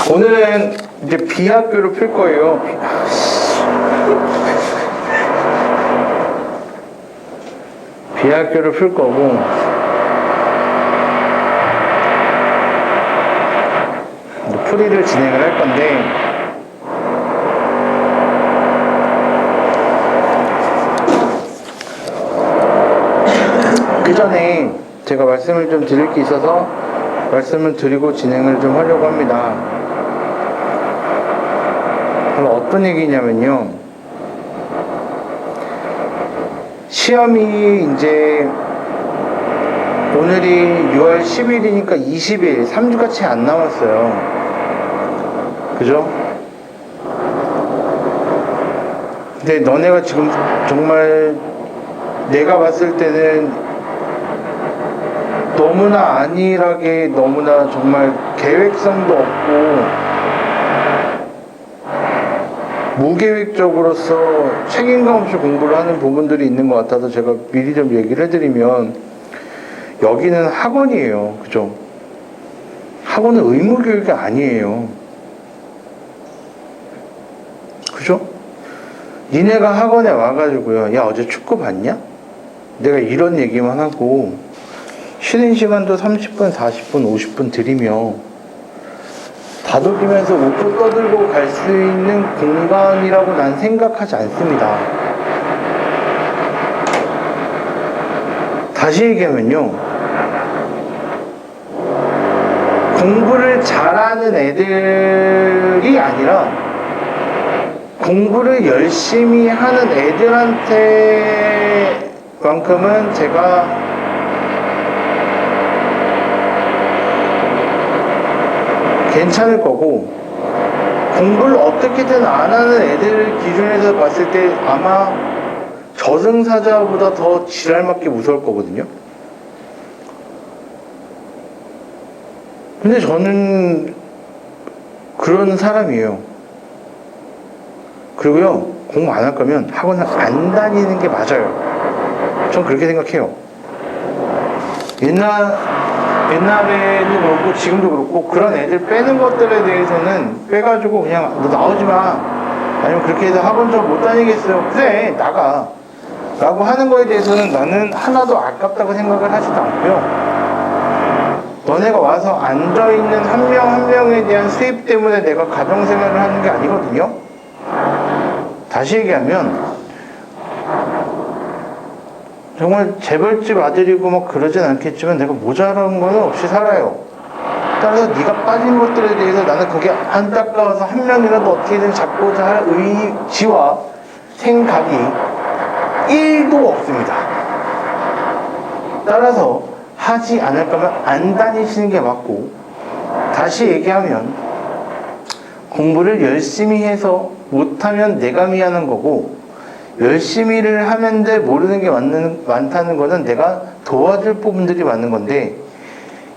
오늘은 이제 비학교를 풀 거예요. 비학교를 풀 거고, 풀이를 진행을 할 건데, 그 전에 제가 말씀을 좀 드릴 게 있어서 말씀을 드리고 진행을 좀 하려고 합니다. 어떤 얘기냐면요, 시험이 이제 오늘이 6월 10일이니까 20일, 3주가 채 안 남았어요. 그죠? 근데 너네가 지금 정말 내가 봤을 때는 너무나 안일하게, 너무나 정말 계획성도 없고 무계획적으로서 책임감 없이 공부를 하는 부분들이 있는 것 같아서 제가 미리 좀 얘기를 해드리면, 여기는 학원이에요. 그죠? 학원은 의무교육이 아니에요. 그죠? 니네가 학원에 와가지고요, 야 어제 축구 봤냐? 내가 이런 얘기만 하고 쉬는 시간도 30분, 40분, 50분 들이며 다독이면서 웃고 떠들고 갈 수 있는 공간이라고 난 생각하지 않습니다. 다시 얘기하면요, 공부를 잘하는 애들이 아니라 공부를 열심히 하는 애들한테만큼은 제가 괜찮을 거고, 공부를 어떻게든 안 하는 애들 기준에서 봤을 때 아마 저승사자보다 더 지랄맞게 무서울 거거든요. 근데 저는 그런 사람이에요. 그리고요, 공부 안 할 거면 학원을 안 다니는 게 맞아요. 전 그렇게 생각해요. 옛날에도 그렇고 지금도 그렇고, 그런 애들 빼는 것들에 대해서는 빼가지고 그냥 너 나오지 마, 아니면 그렇게 해서 학원 좀 못 다니겠어요, 그래 나가 라고 하는 거에 대해서는 나는 하나도 아깝다고 생각을 하지도 않고요. 너네가 와서 앉아있는 한 명 한 명에 대한 수입 때문에 내가 가정생활을 하는 게 아니거든요. 다시 얘기하면 정말 재벌집 아들이고 막 그러진 않겠지만 내가 모자란 거는 없이 살아요. 따라서 네가 빠진 것들에 대해서 나는 그게 안타까워서 한 명이라도 어떻게든 잡고자 할 의지와 생각이 1도 없습니다. 따라서 하지 않을 거면 안 다니시는 게 맞고, 다시 얘기하면 공부를 열심히 해서 못하면 내가 미안한 거고, 열심히를 하는데 모르는 게 많다는 거는 내가 도와줄 부분들이 많은 건데,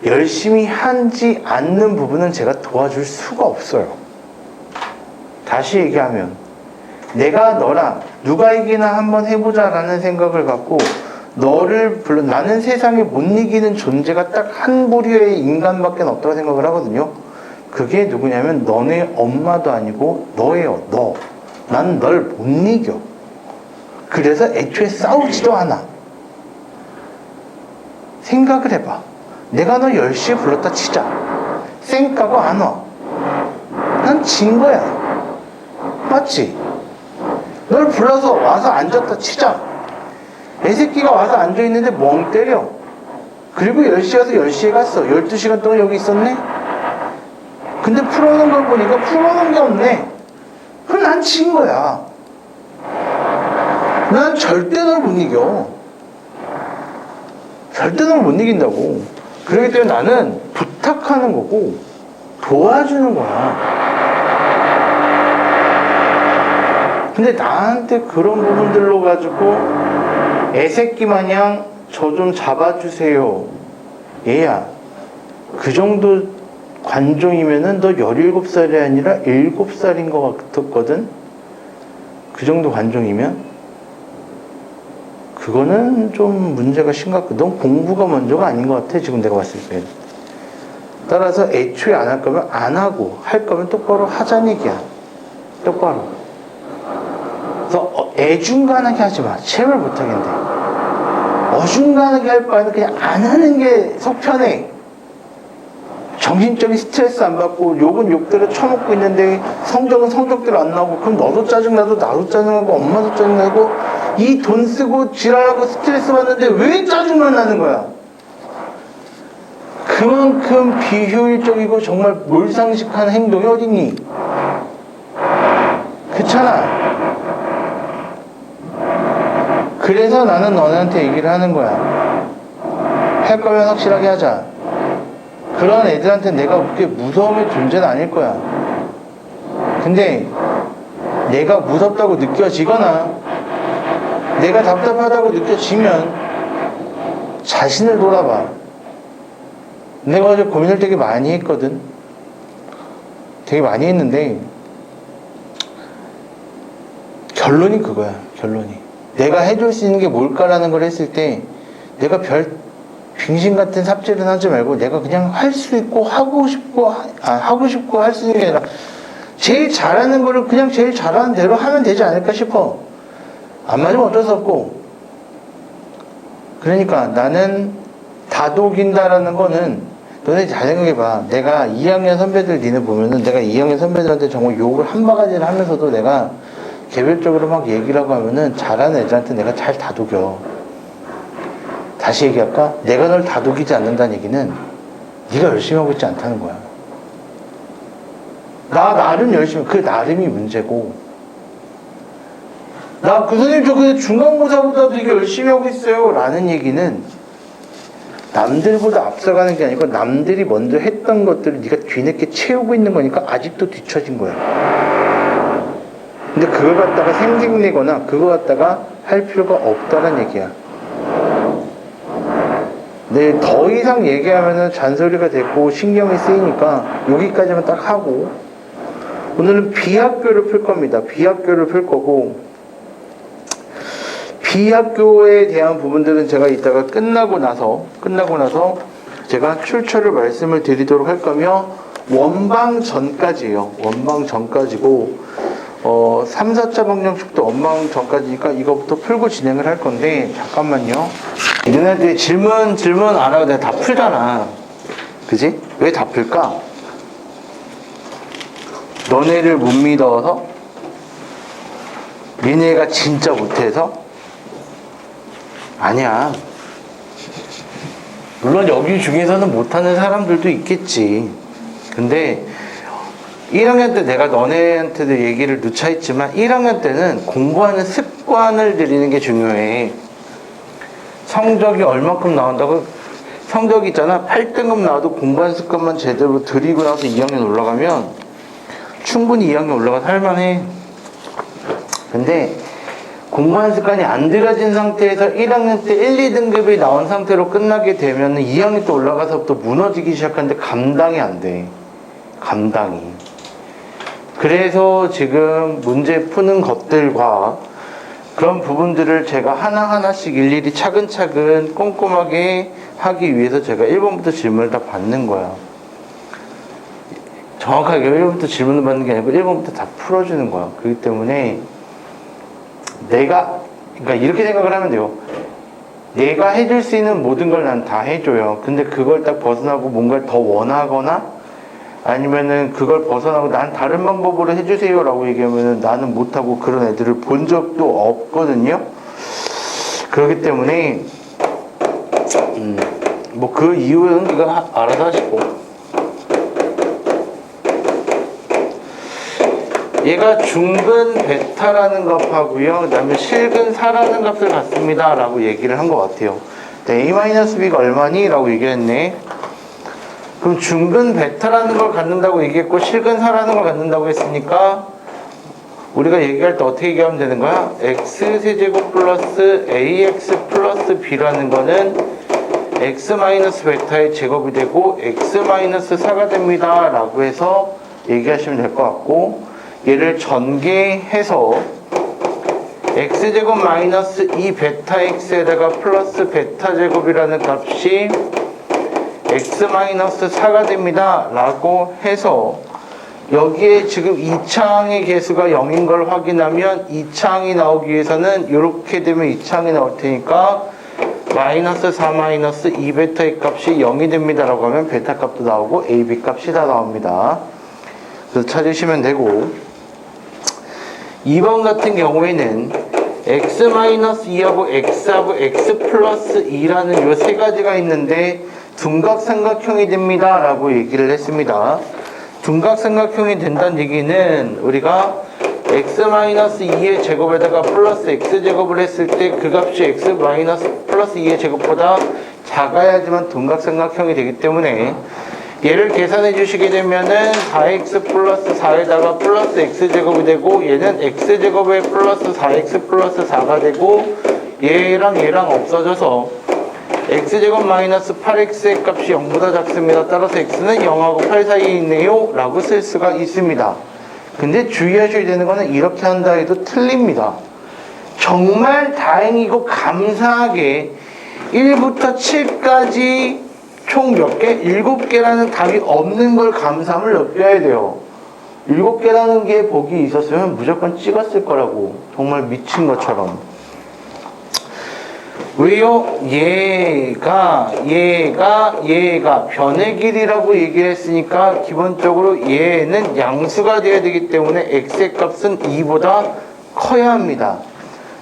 열심히 하지 않는 부분은 제가 도와줄 수가 없어요. 다시 얘기하면 내가 너랑 누가 이기나 한번 해보자 라는 생각을 갖고 나는 세상에 못 이기는 존재가 딱 한 부류의 인간밖에 없다고 생각을 하거든요. 그게 누구냐면 너네 엄마도 아니고 너예요. 너. 난 널 못 이겨. 그래서 애초에 싸우지도 않아. 생각을 해봐. 내가 너 10시에 불렀다 치자. 쌩 까고 안 와. 난 진 거야. 맞지? 널 불러서 와서 앉았다 치자. 애새끼가 와서 앉아있는데 멍 때려. 그리고 10시 와서 10시에 갔어. 12시간 동안 여기 있었네? 근데 풀어놓은 걸 보니까 풀어놓은 게 없네. 그럼 난 진 거야. 난 절대 널 못 이겨. 절대 널 못 이긴다고. 그렇기 때문에 나는 부탁하는 거고 도와주는 거야. 근데 나한테 그런 부분들로 가지고 애새끼 마냥 저 좀 잡아주세요. 얘야, 그 정도 관종이면은 너 17살이 아니라 7살인 것 같았거든? 그 정도 관종이면? 그거는 좀 문제가 심각해. 넌 공부가 먼저가 아닌 것 같아, 지금 내가 봤을 때. 따라서 애초에 안 할 거면 안 하고, 할 거면 똑바로 하자는 얘기야. 똑바로. 그래서 애중간하게 하지 마. 제발 부탁인데. 어중간하게 할 바에는 그냥 안 하는 게 속 편해. 정신적인 스트레스 안 받고 욕은 욕대로 처먹고 있는데 성적은 성적대로 안 나오고, 그럼 너도 짜증나고 나도 짜증나고 엄마도 짜증나고 이 돈 쓰고 지랄하고 스트레스 받는데 왜 짜증만 나는 거야? 그만큼 비효율적이고 정말 몰상식한 행동이 어딨니? 그렇잖아. 그래서 나는 너네한테 얘기를 하는 거야. 할 거면 확실하게 하자. 그런 애들한테 내가 그렇게 무서움의 존재는 아닐 거야. 근데 내가 무섭다고 느껴지거나 내가 답답하다고 느껴지면 자신을 돌아봐. 내가 어제 고민을 되게 많이 했거든. 되게 많이 했는데 결론이 그거야. 결론이 내가 해줄 수 있는 게 뭘까라는 걸 했을 때 내가 별 빙신 같은 삽질은 하지 말고 내가 그냥 할 수 있고 하고 싶고 할 수 있는 게 아니라 제일 잘하는 거를 그냥 제일 잘하는 대로 하면 되지 않을까 싶어. 안 맞으면 어쩔 수 없고. 그러니까 나는 다독인다라는 거는, 너네 잘 생각해봐. 내가 2학년 선배들 니네 보면은 내가 2학년 선배들한테 정말 욕을 한 바가지를 하면서도 내가 개별적으로 막 얘기를 하고 하면은 잘하는 애들한테 내가 잘 다독여. 다시 얘기할까? 내가 널 다독이지 않는다는 얘기는 네가 열심히 하고 있지 않다는 거야. 나 나름 열심히, 그 나름이 문제고, 나 그 선생님 저 근데 중간고사보다 되게 열심히 하고 있어요 라는 얘기는 남들보다 앞서가는 게 아니고 남들이 먼저 했던 것들을 네가 뒤늦게 채우고 있는 거니까 아직도 뒤처진 거야. 근데 그걸 갖다가 생색내거나 그거 갖다가 할 필요가 없다는 얘기야. 네, 더 이상 얘기하면은 잔소리가 됐고 신경이 쓰이니까 여기까지만 딱 하고, 오늘은 비학교를 풀 겁니다. 비학교를 풀 거고, 비학교에 대한 부분들은 제가 이따가 끝나고 나서 제가 출처를 말씀을 드리도록 할 거며, 원방 전까지예요. 원방 전까지고 3, 4차 방정식도 원방 전까지니까 이거부터 풀고 진행을 할 건데, 잠깐만요. 너네들 질문 안 하고 내가 다 풀잖아. 그지? 왜 다 풀까? 너네를 못 믿어서? 니네가 진짜 못해서? 아니야. 물론 여기 중에서는 못하는 사람들도 있겠지. 근데 1학년 때 내가 너네한테도 얘기를 누차 했지만 1학년 때는 공부하는 습관을 들이는 게 중요해. 성적이 얼마큼 나온다고, 성적이 있잖아. 8등급 나와도 공부하는 습관만 제대로 들이고 나서 2학년 올라가면 충분히 2학년 올라가서 할만해. 근데 공부하는 습관이 안 들어진 상태에서 1학년 때 1, 2등급이 나온 상태로 끝나게 되면 2학년 때 올라가서부터 무너지기 시작하는데 감당이 안 돼. 감당이. 그래서 지금 문제 푸는 것들과 그런 부분들을 제가 하나하나씩 일일이 차근차근 꼼꼼하게 하기 위해서 제가 1번부터 질문을 다 받는 거야. 정확하게 1번부터 질문을 받는 게 아니고 1번부터 다 풀어주는 거야. 그렇기 때문에 그러니까 이렇게 생각을 하면 돼요. 내가 해줄 수 있는 모든 걸 난 다 해줘요. 근데 그걸 딱 벗어나고 뭔가를 더 원하거나 아니면은 그걸 벗어나고 난 다른 방법으로 해주세요 라고 얘기하면은 나는 못하고 그런 애들을 본 적도 없거든요. 그렇기 때문에 뭐 그 이유는 네가 알아서 하시고, 얘가 중근 베타라는 값하고요, 그 다음에 실근 4라는 값을 갖습니다 라고 얘기를 한 것 같아요. A-B가 얼마니? 라고 얘기했네. 그럼 중근 베타라는 걸 갖는다고 얘기했고 실근 4라는 걸 갖는다고 했으니까 우리가 얘기할 때 어떻게 얘기하면 되는 거야? x세제곱 플러스 ax 플러스 b라는 거는 x 마이너스 베타의 제곱이 되고 x 마이너스 4가 됩니다 라고 해서 얘기하시면 될 것 같고, 얘를 전개해서 x제곱 마이너스 2 베타 x에다가 플러스 베타 제곱이라는 값이 x-4가 됩니다 라고 해서 여기에 지금 2차항의 개수가 0인 걸 확인하면 2차항이 나오기 위해서는 이렇게 되면 2차항이 나올 테니까 마이너스 4 마이너스 2베타의 값이 0이 됩니다 라고 하면 베타 값도 나오고 AB 값이 다 나옵니다. 그래서 찾으시면 되고, 2번 같은 경우에는 x-2하고 x하고 x 플러스 2라는 이 세 가지가 있는데 둔각삼각형이 됩니다 라고 얘기를 했습니다. 둔각삼각형이 된다는 얘기는 우리가 x-2의 제곱에다가 플러스 x제곱을 했을 때 그 값이 x 플러스 2의 제곱보다 작아야지만 둔각삼각형이 되기 때문에 얘를 계산해 주시게 되면은 4x 플러스 4에다가 플러스 x제곱이 되고, 얘는 x제곱에 플러스 4x 플러스 4가 되고, 얘랑 없어져서 x제곱 마이너스 8x의 값이 0보다 작습니다. 따라서 x는 0하고 8 사이에 있네요 라고 쓸 수가 있습니다. 근데 주의하셔야 되는 거는 이렇게 한다 해도 틀립니다. 정말 다행이고 감사하게 1부터 7까지 총 몇 개? 7개라는 답이 없는 걸 감사함을 느껴야 돼요. 7개라는 게 보기 있었으면 무조건 찍었을 거라고. 정말 미친 것처럼. 왜요? 얘가 변의 길이라고 얘기를 했으니까 기본적으로 얘는 양수가 돼야 되기 때문에 x의 값은 2보다 커야 합니다.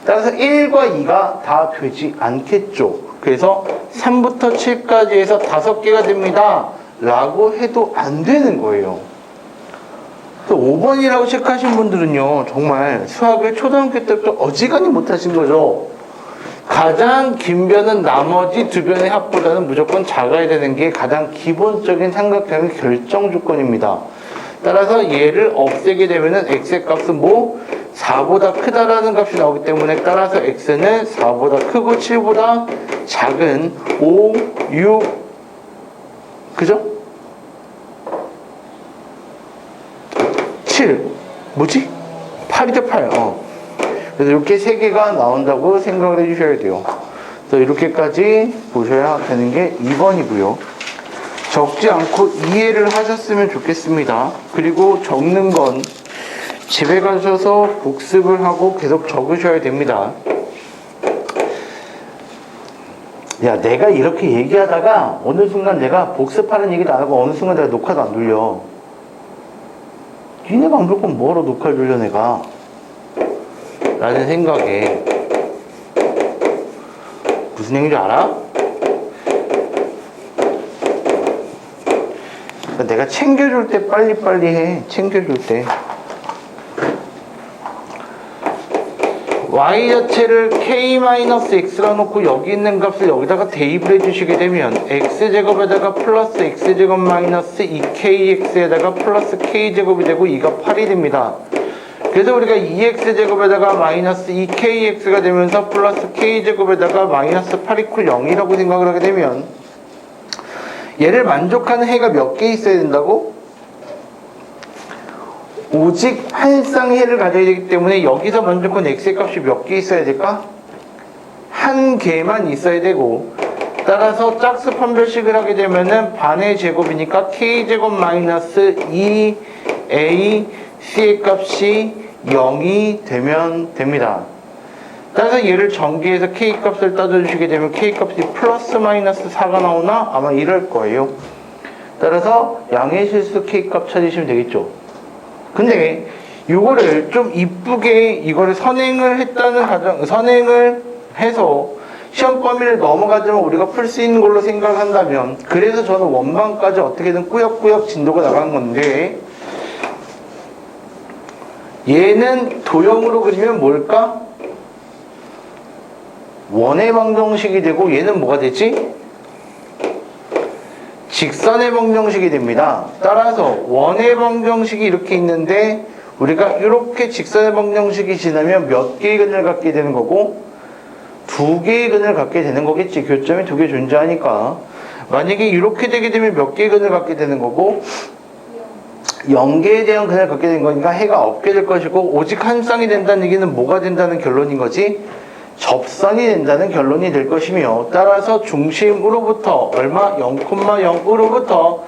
따라서 1과 2가 다 되지 않겠죠. 그래서 3부터 7까지 해서 5개가 됩니다 라고 해도 안 되는 거예요. 또 5번이라고 체크하신 분들은요, 정말 수학을 초등학교 때부터 어지간히 못하신 거죠. 가장 긴 변은 나머지 두 변의 합보다는 무조건 작아야 되는 게 가장 기본적인 삼각형의 결정 조건입니다. 따라서 얘를 없애게 되면은 x의 값은 4보다 크다라는 값이 나오기 때문에, 따라서 x는 4보다 크고 7보다 작은 5, 6, 그죠? 7, 뭐지? 8이죠, 8. 그래서 이렇게 세 개가 나온다고 생각을 해주셔야 돼요. 그래서 이렇게까지 보셔야 되는 게 2번이고요. 적지 않고 이해를 하셨으면 좋겠습니다. 그리고 적는 건 집에 가셔서 복습을 하고 계속 적으셔야 됩니다. 야, 내가 이렇게 얘기하다가 어느 순간 내가 복습하는 얘기도 안 하고 어느 순간 내가 녹화도 안 돌려. 니네가 안 볼 건 뭐하러 녹화를 돌려 내가, 라는 생각에. 무슨 얘기인지 알아? 내가 챙겨줄 때 빨리빨리 해. 챙겨줄 때 y 자체를 k-x라 놓고 여기 있는 값을 여기다가 대입을 해주시게 되면 x제곱에다가 플러스 x제곱 마이너스 2kx에다가 플러스 k제곱이 되고 2가 8이 됩니다. 그래서 우리가 2x제곱에다가 마이너스 2kx가 되면서 플러스 k제곱에다가 마이너스 8 이퀄 0이라고 생각을 하게 되면 얘를 만족하는 해가 몇 개 있어야 된다고? 오직 한 쌍의 해를 가져야 되기 때문에 여기서 만족한 x의 값이 몇 개 있어야 될까? 한 개만 있어야 되고, 따라서 짝수 판별식을 하게 되면은 반의 제곱이니까 k제곱 마이너스 2a c의 값이 0이 되면 됩니다. 따라서 얘를 전기해서 k 값을 따져주시게 되면 k 값이 플러스 마이너스 4가 나오나? 아마 이럴 거예요. 따라서 양의 실수 k 값 찾으시면 되겠죠. 근데 이거를 좀 이쁘게 이거를 선행을 했다는 가정, 선행을 해서 시험 범위를 넘어가지만 우리가 풀 수 있는 걸로 생각한다면, 그래서 저는 원반까지 어떻게든 꾸역꾸역 진도가 나간 건데, 얘는 도형으로 그리면 뭘까? 원의 방정식이 되고, 얘는 뭐가 되지? 직선의 방정식이 됩니다. 따라서 원의 방정식이 이렇게 있는데 우리가 이렇게 직선의 방정식이 지나면 몇 개의 근을 갖게 되는 거고, 2개의 근을 갖게 되는 거겠지. 교점이 2개 존재하니까. 만약에 이렇게 되게 되면 몇 개의 근을 갖게 되는 거고, 0개에 대한 근을 갖게 되는 거니까 해가 없게 될 것이고, 오직 한 쌍이 된다는 얘기는 뭐가 된다는 결론인 거지? 접선이 된다는 결론이 될 것이며, 따라서 중심으로부터 얼마? 0,0으로부터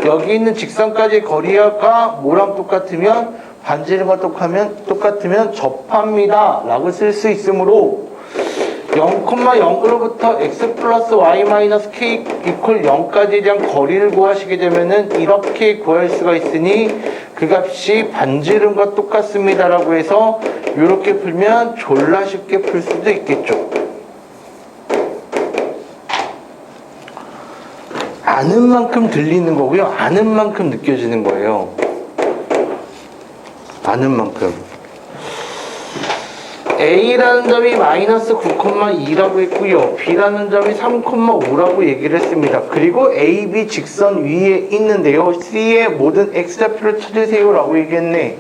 여기 있는 직선까지 거리가 뭐랑 똑같으면, 반지름과 똑같으면 접합니다 라고 쓸 수 있으므로 0,0으로부터 x 플러스 y 마이너스 k 이퀄 0까지에 대한 거리를 구하시게 되면은 이렇게 구할 수가 있으니 그 값이 반지름과 똑같습니다 라고 해서 이렇게 풀면 졸라 쉽게 풀 수도 있겠죠. 아는 만큼 들리는 거고요, 아는 만큼 느껴지는 거예요. 아는 만큼. A라는 점이 마이너스 9,2라고 했고요. B라는 점이 3,5라고 얘기를 했습니다. 그리고 A, B 직선 위에 있는데요. C의 모든 X좌표를 찾으세요 라고 얘기했네.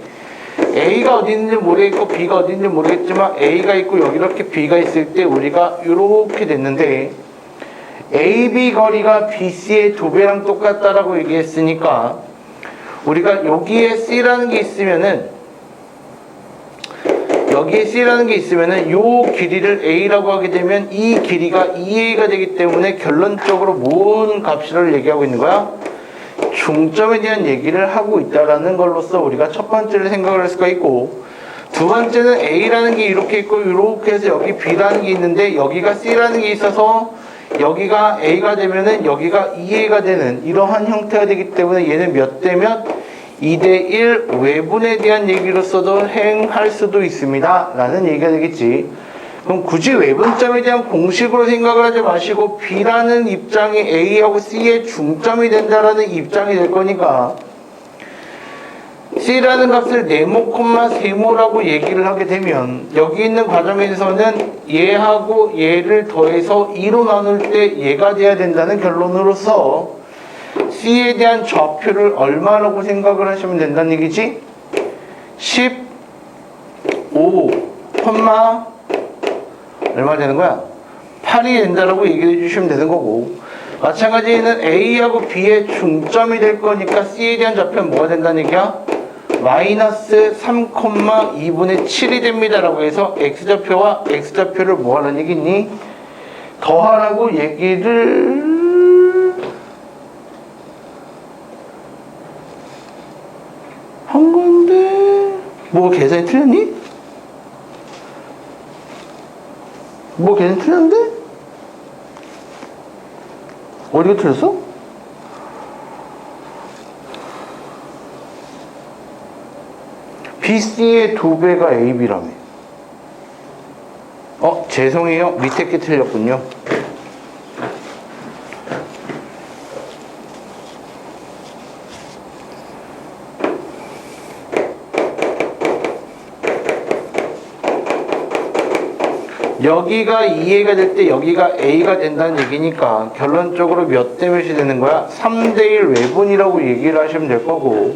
A가 어디 있는지 모르겠고 B가 어디 있는지 모르겠지만 A가 있고 여기 이렇게 B가 있을 때 우리가 이렇게 됐는데, AB 거리가 BC의 2배랑 똑같다라고 얘기했으니까 우리가 여기에 C라는 게 있으면은, 여기에 C라는 게 있으면은 요 길이를 A라고 하게 되면 이 길이가 2A가 되기 때문에 결론적으로 뭔 값을 얘기하고 있는 거야? 중점에 대한 얘기를 하고 있다라는 걸로써 우리가 첫 번째를 생각을 할 수가 있고, 두 번째는 A라는 게 이렇게 있고 이렇게 해서 여기 B라는 게 있는데 여기가 C라는 게 있어서 여기가 A가 되면은 여기가 2A가 되는 이러한 형태가 되기 때문에 얘는 몇 대 몇? 2대1 외분에 대한 얘기로서도 행할 수도 있습니다 라는 얘기가 되겠지. 그럼 굳이 외분점에 대한 공식으로 생각을 하지 마시고 B라는 입장이 A하고 C의 중점이 된다라는 입장이 될 거니까 C라는 값을 네모, 세모라고 얘기를 하게 되면 여기 있는 과정에서는 얘하고 얘를 더해서 2로 나눌 때 얘가 돼야 된다는 결론으로서 C에 대한 좌표를 얼마라고 생각을 하시면 된다는 얘기지? 15, 얼마 되는 거야? 8이 된다라고 얘기해 주시면 되는 거고, 마찬가지는 A하고 B의 중점이 될 거니까 C에 대한 좌표는 뭐가 된다는 얘기야? 마이너스 3,2분의 7이 됩니다 라고 해서 X좌표와 X좌표를 뭐 하라는 얘기니? 더하라고 얘기를 한 건데, 뭐 계산이 틀렸니? 뭐 계산이 틀렸는데? 어디가 틀렸어? BC의 2배가 AB라며. 죄송해요. 밑에 게 틀렸군요. 여기가 2A가 될 때 여기가 A가 된다는 얘기니까 결론적으로 몇 대 몇이 되는 거야? 3대1 외분이라고 얘기를 하시면 될 거고,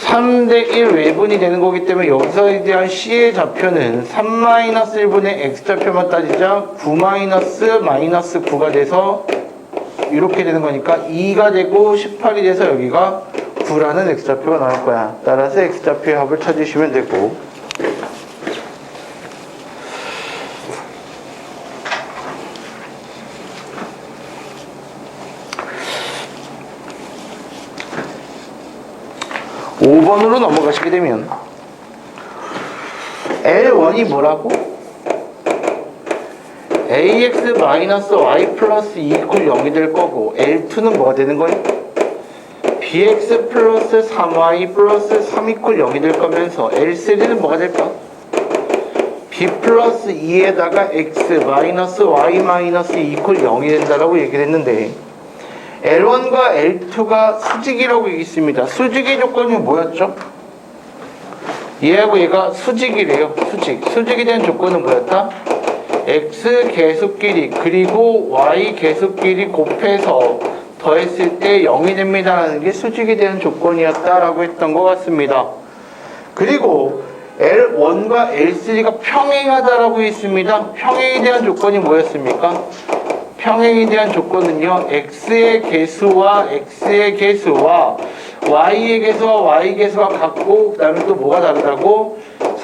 3대1 외분이 되는 거기 때문에 여기서에 대한 C의 좌표는 3-1분의 X좌표만 따지자 9-9가 돼서 이렇게 되는 거니까 2가 되고 18이 돼서 여기가 9라는 X좌표가 나올 거야. 따라서 X좌표의 합을 찾으시면 되고, 5번으로 넘어가시게 되면 L1이 뭐라고? AX-Y 플러스 2 이퀄 0이 될 거고, L2는 뭐가 되는 거예요? BX 플러스 3Y 플러스 3 이퀄 0이 될 거면서 L3는 뭐가 될까? B 플러스 2에다가 X 마이너스 Y 마이너스 2 이퀄 0이 된다라고 얘기를 했는데, L1과 L2가 수직이라고 얘기했습니다. 수직의 조건이 뭐였죠? 얘하고 얘가 수직이래요. 수직에 대한 조건은 뭐였다? X 계수끼리 그리고 Y 계수끼리 곱해서 더했을 때 0이 됩니다라는 게 수직에 대한 조건이었다라고 했던 것 같습니다. 그리고 L1과 L3가 평행하다라고 했습니다. 평행에 대한 조건이 뭐였습니까? 평행에 대한 조건은요, X의 개수와 X의 개수와 Y의 개수와 Y 개수가 같고, 그 다음에 또 뭐가 다르다고?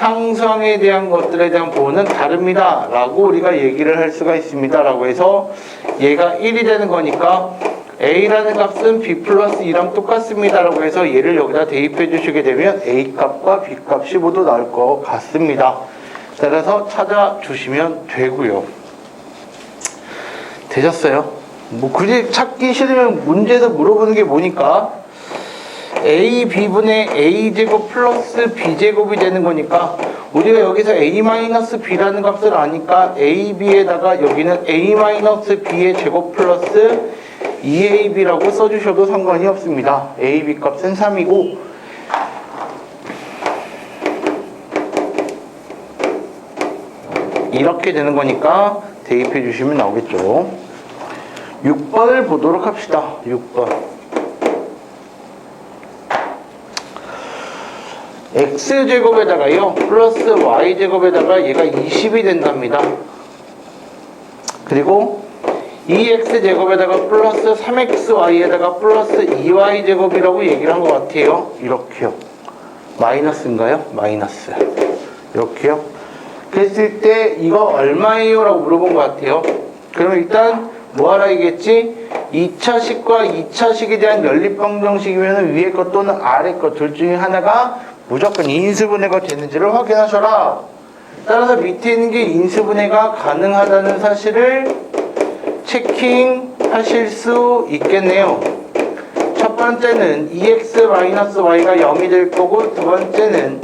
상수항에 대한 것들에 대한 보호는 다릅니다 라고 우리가 얘기를 할 수가 있습니다 라고 해서 얘가 1이 되는 거니까 a라는 값은 b 플러스 2랑 똑같습니다 라고 해서 얘를 여기다 대입해 주시게 되면 a 값과 b 값이 모두 나올 것 같습니다. 따라서 찾아주시면 되고요. 되셨어요? 뭐 굳이 찾기 싫으면 문제에서 물어보는 게 뭐니까 a b분의 a제곱 플러스 b제곱이 되는 거니까 우리가 여기서 a-b라는 값을 아니까 ab에다가 여기는 a-b의 제곱 플러스 2ab라고 써주셔도 상관이 없습니다. ab 값은 3이고 이렇게 되는 거니까 대입해 주시면 나오겠죠. 6번을 보도록 합시다. 6번. x제곱에다가요 플러스 y제곱에다가 얘가 20이 된답니다. 그리고 2x제곱에다가 플러스 3xy에다가 플러스 2y제곱이라고 얘기를 한 것 같아요. 이렇게요. 마이너스인가요? 마이너스. 이렇게요. 그랬을 때 이거 얼마예요? 라고 물어본 것 같아요. 그러면 일단 뭐 하라이겠지? 2차식과 2차식에 대한 연립방정식이면 위에 것 또는 아래 것 둘 중에 하나가 무조건 인수분해가 되는지를 확인하셔라. 따라서 밑에 있는 게 인수분해가 가능하다는 사실을 체킹하실 수 있겠네요. 첫 번째는 2x-y가 0이 될 거고 두 번째는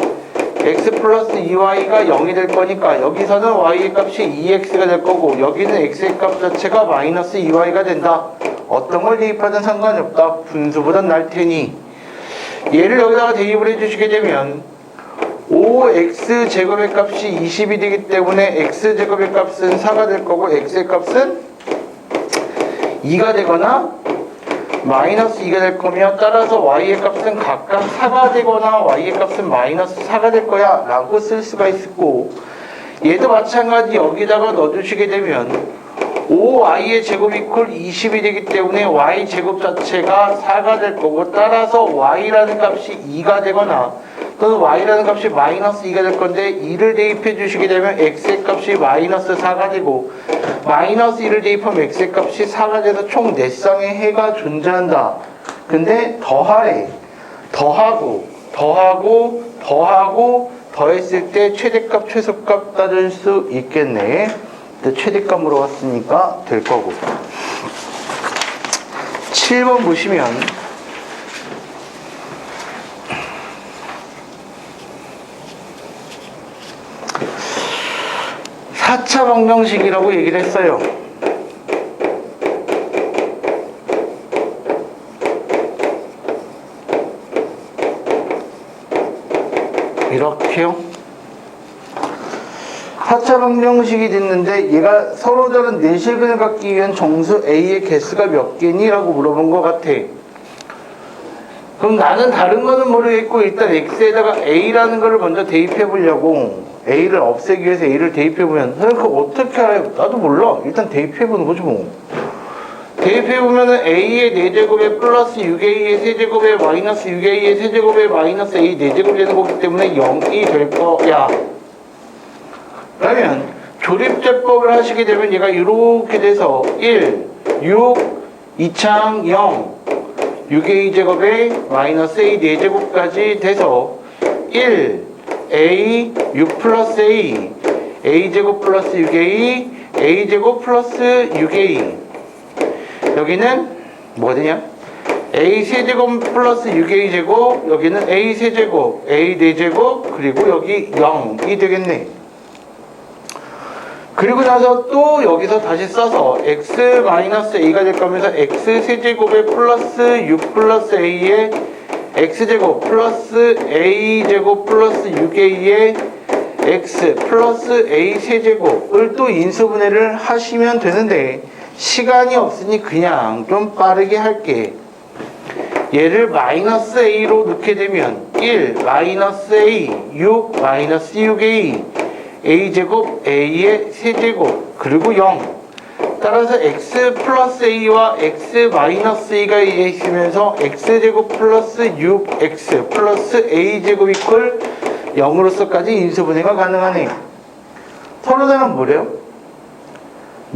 x 플러스 2y가 0이 될 거니까 여기서는 y의 값이 2x가 될 거고 여기는 x의 값 자체가 마이너스 2y가 된다. 어떤 걸 대입하든 상관이 없다. 분수보단 날 테니 얘를 여기다가 대입을 해주시게 되면 5x제곱의 값이 20이 되기 때문에 x제곱의 값은 4가 될 거고 x의 값은 2가 되거나 마이너스 2가 될 거며 따라서 y의 값은 각각 4가 되거나 y의 값은 마이너스 4가 될 거야 라고 쓸 수가 있고 얘도 마찬가지 여기다가 넣어주시게 되면 5y의 제곱 이퀄 20이 되기 때문에 y 제곱 자체가 4가 될 거고 따라서 y라는 값이 2가 되거나 또는 y라는 값이 마이너스 2가 될 건데 2를 대입해 주시게 되면 x의 값이 마이너스 4가 되고 마이너스 2를 대입하면 x의 값이 4가 돼서 총 4쌍의 해가 존재한다. 근데 더하래. 더하고 더했을 때 최대값 최소값 따질 수 있겠네. 최대값 물어봤으니까 될 거고. 7번 보시면 4차 방정식이라고 얘기를 했어요. 이렇게요. 4차 방정식이 됐는데 얘가 서로 다른 내실근을 갖기 위한 정수 A의 개수가 몇 개니? 라고 물어본 것 같아. 그럼 나는 다른 거는 모르겠고 일단 X에다가 A라는 거를 먼저 대입해 보려고 A를 없애기 위해서 A를 대입해 보면 그러니까 어떻게 알아요? 나도 몰라. 일단 대입해 보는 거지 뭐. 대입해 보면은 A의 4제곱에 플러스 6A의 세제곱에 마이너스 6A의 세제곱에 마이너스 A 4제곱이 되는 거기 때문에 0이 될 거야. 그러면 조립제법을 하시게 되면 얘가 이렇게 돼서 1, 6, 2창 0, 6a제곱에 마이너스 a 4제곱까지 돼서 1, a, 6 플러스 a, a제곱 플러스 6a, a제곱 플러스 6a 여기는 뭐 되냐? a 세제곱 플러스 6a제곱 여기는 a 세제곱, a 4제곱 그리고 여기 0이 되겠네. 그리고 나서 또 여기서 다시 써서 x-a가 될 거면서 x 세제곱에 플러스 6 플러스 a에 x제곱 플러스 a제곱 플러스 6a에 x 플러스 a 세제곱을 또 인수분해를 하시면 되는데 시간이 없으니 그냥 좀 빠르게 할게. 얘를 마이너스 a로 넣게 되면 1 마이너스 a 6 마이너스 6a a제곱 a의 세제곱 그리고 0 따라서 x 플러스 a와 x 마이너스 a가 있으면서 x제곱 플러스 6x 플러스 a제곱 이퀄 0으로서까지 인수분해가 가능하네. 서로 다른 뭐래요?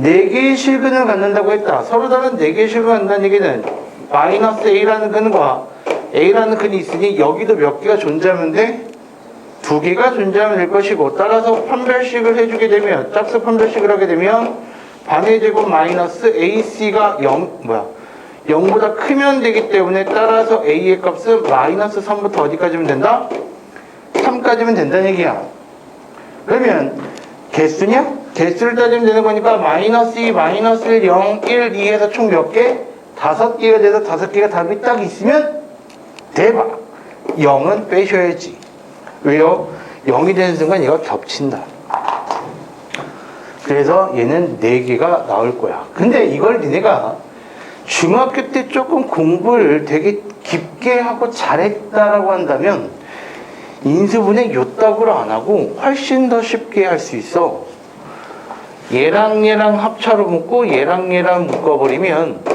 4개의 실근을 갖는다고 했다. 서로 다른 4개의 실근을 갖는다는 얘기는 마이너스 A라는 근과 A라는 근이 있으니 여기도 몇 개가 존재하면 돼? 2개가 존재하면 될 것이고, 따라서 판별식을 해주게 되면, 짝수 판별식을 하게 되면 반의 제곱 마이너스 AC가 0보다 크면 되기 때문에, 따라서 A의 값은 마이너스 3부터 어디까지면 된다? 3까지면 된다는 얘기야. 그러면 개수냐? 개수를 따지면 되는 거니까 마이너스 2, 마이너스 1, 0, 1, 2에서 총 몇 개? 5개가 돼서 5개가 답이 딱 있으면 대박! 0은 빼셔야지. 왜요? 0이 되는 순간 얘가 겹친다. 그래서 얘는 4개가 나올 거야. 근데 이걸 니네가 중학교 때 조금 공부를 되게 깊게 하고 잘했다라고 한다면 인수분해 요따구로 안 하고 훨씬 더 쉽게 할 수 있어. 얘랑 얘랑 합차로 묶고 얘랑 얘랑 묶어버리면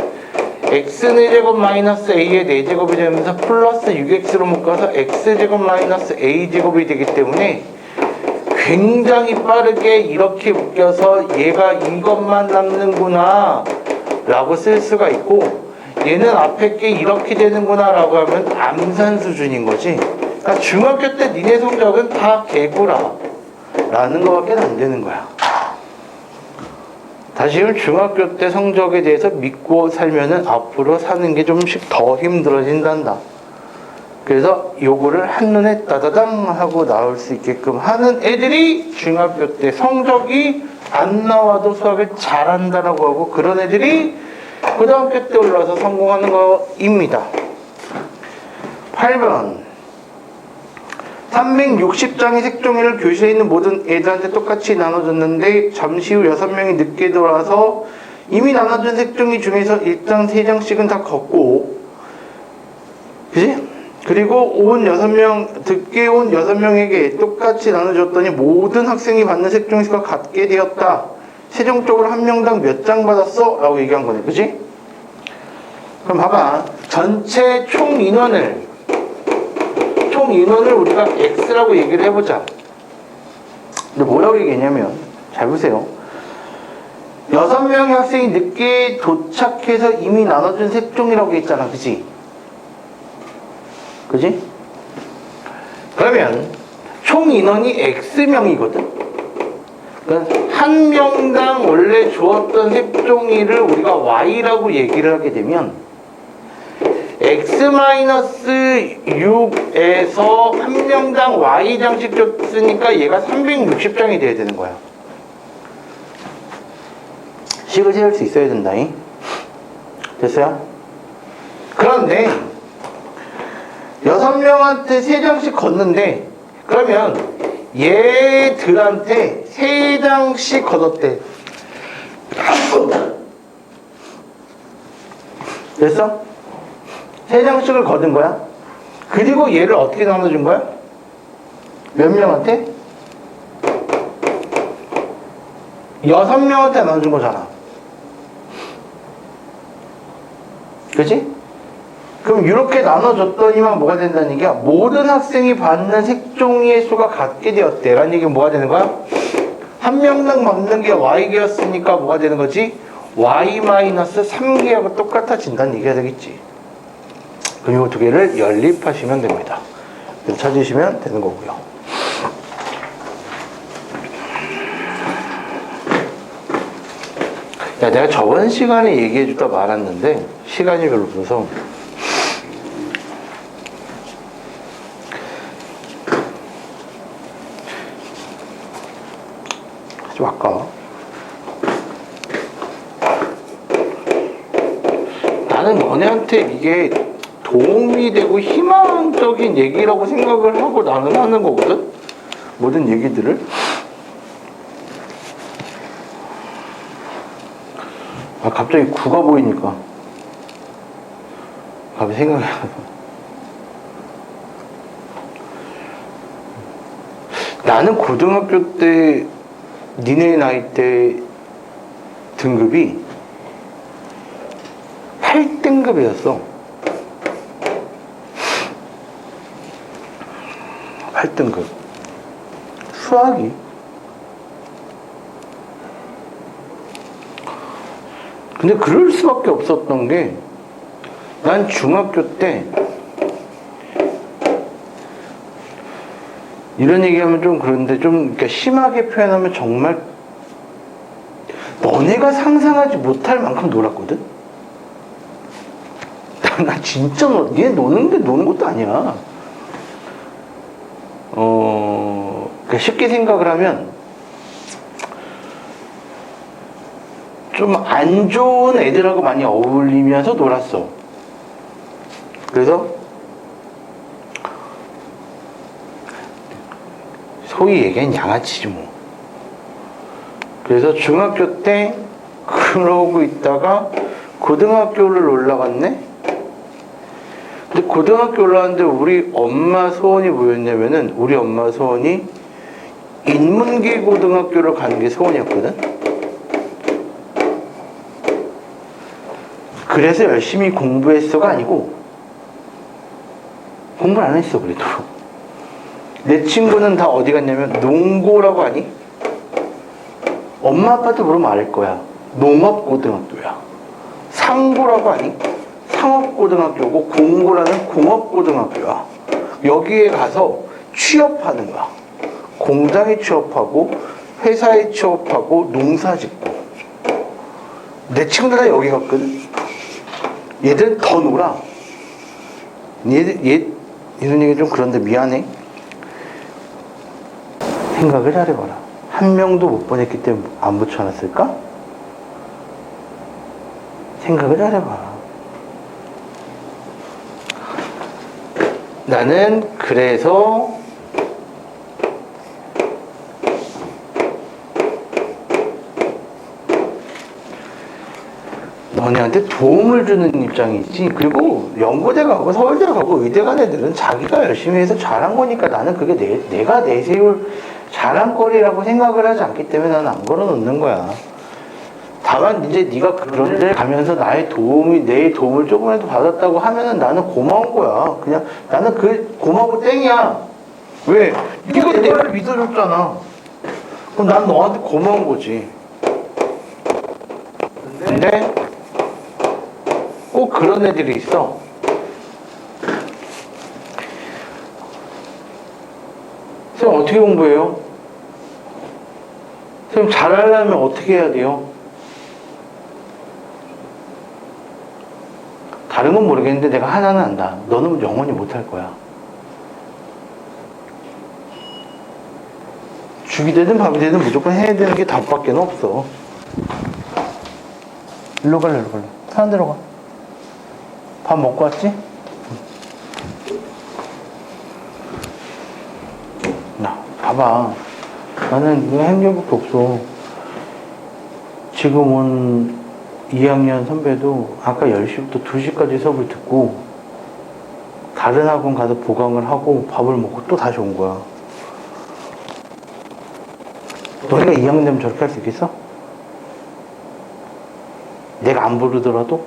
x는 제곱 마이너스 a의 4제곱이 되면서 플러스 6x로 묶어서 x제곱 마이너스 a제곱이 되기 때문에 굉장히 빠르게 이렇게 묶여서 얘가 이것만 남는구나 라고 쓸 수가 있고, 얘는 앞에 게 이렇게 되는구나 라고 하면 암산 수준인 거지. 그러니까 중학교 때 니네 성적은 다 개구라 라는 거밖에 안 되는 거야. 다시금 중학교 때 성적에 대해서 믿고 살면은 앞으로 사는 게 좀씩 더 힘들어진단다. 그래서 요거를 한눈에 따다당 하고 나올 수 있게끔 하는 애들이 중학교 때 성적이 안 나와도 수학을 잘한다라고 하고, 그런 애들이 고등학교 때 올라와서 성공하는 거입니다. 8번 360장의 색종이를 교실에 있는 모든 애들한테 똑같이 나눠줬는데 잠시 후 6명이 늦게 돌아와서 이미 나눠준 색종이 중에서 일단 3장씩은 다 걷고, 그지? 그리고 온 6명, 늦게 온 6명에게 똑같이 나눠줬더니 모든 학생이 받는 색종이 수가 같게 되었다. 최종적으로 한 명당 몇 장 받았어? 라고 얘기한 거네. 그지? 그럼 봐봐. 전체 총 인원을 우리가 X라고 얘기를 해보자. 근데 뭐라고 얘기했냐면, 잘 보세요. 6명의 학생이 늦게 도착해서 이미 나눠준 색종이라고 했잖아. 그지? 그지? 그러면 총 인원이 X명이거든? 그러니까 한 명당 원래 주었던 색종이를 우리가 Y라고 얘기를 하게 되면 X-6에서 한 명당 Y장씩 줬으니까 얘가 360장이 돼야 되는 거야. 식을 세울 수 있어야 된다잉. 됐어요? 그런데 6명한테 3장씩 걷는데, 그러면 얘들한테 3장씩 걷었대. 됐어? 3장씩을 걷은 거야. 그리고 얘를 어떻게 나눠준 거야? 몇 명한테? 6명한테 나눠준 거잖아. 그치? 그럼 이렇게 나눠줬더니만 뭐가 된다는 얘기야? 모든 학생이 받는 색종이의 수가 같게 되었대 라는 얘기는 뭐가 되는 거야? 한 명당 받는 게 Y개였으니까 뭐가 되는 거지? Y-3개하고 똑같아진다는 얘기가 되겠지. 그럼 이 두 개를 연립하시면 됩니다. 찾으시면 되는 거고요. 야, 내가 저번 시간에 얘기해주다 말았는데 시간이 별로 없어서 좀 아까워. 나는 너네한테 이게 도움이 되고 희망적인 얘기라고 생각을 하고 나는 하는 거거든? 모든 얘기들을. 아, 갑자기 구가 보이니까 갑자기 생각이 나서. 나는 고등학교 때 니네 나이 때 등급이 8등급이었어. 8등급. 수학이. 근데 그럴 수밖에 없었던 게, 난 중학교 때 이런 얘기하면 좀 그런데 좀 그러니까 심하게 표현하면 정말 너네가 상상하지 못할 만큼 놀았거든? 나 진짜 얘 노는 것도 아니야. 그러니까 쉽게 생각을 하면 좀 안 좋은 애들하고 많이 어울리면서 놀았어. 그래서 소위 얘기한 양아치지 뭐. 그래서 중학교 때 그러고 있다가 고등학교를 올라갔네? 근데 고등학교 올라갔는데 우리 엄마 소원이 뭐였냐면은, 우리 엄마 소원이 인문계 고등학교를 가는 게 소원이었거든? 그래서 열심히 공부했어가 아니고, 공부를 안 했어, 그래도. 내 친구는 다 어디 갔냐면, 농고라고 하니? 엄마 아빠한테 물으면 알 거야. 농업고등학교야. 상고라고 하니? 상업고등학교고, 공고라는 공업고등학교야. 여기에 가서 취업하는 거야. 공장에 취업하고, 회사에 취업하고, 농사 짓고. 내 친구들 다 여기 갔거든? 얘들은 더 놀아. 이런 얘기 좀 그런데 미안해. 생각을 잘해봐라. 한 명도 못 보냈기 때문에 안 붙여놨을까? 생각을 잘해봐라. 나는 그래서 너네한테 도움을 주는 입장이지. 그리고 연고대 가고 서울대 가고 의대 간 애들은 자기가 열심히 해서 잘한 거니까 나는 그게 내가 내세울 자랑거리라고 생각을 하지 않기 때문에 나는 안 걸어놓는 거야. 다만 이제 네가 그런 데 가면서 내 도움을 조금이라도 받았다고 하면은 나는 고마운 거야. 그냥 나는 그 고마워 땡이야. 왜? 네가 내가 믿어줬잖아. 그럼 난 너한테 고마운 거지. 근데 꼭 그런 애들이 있어. 선생님 어떻게 공부해요? 선생님 잘하려면 어떻게 해야 돼요? 다른 건 모르겠는데 내가 하나는 안다. 너는 영원히 못할 거야. 죽이 되든 밥이 되든 무조건 해야 되는 게 답밖에 없어. 일로 갈래. 사는 데로 가. 밥 먹고 왔지? 나 봐봐. 나는 할 일밖에 없어. 지금 온 2학년 선배도 아까 10시부터 2시까지 수업을 듣고 다른 학원 가서 보강을 하고 밥을 먹고 또 다시 온 거야. 너희가 2학년 되면 저렇게 할 수 있겠어? 내가 안 부르더라도?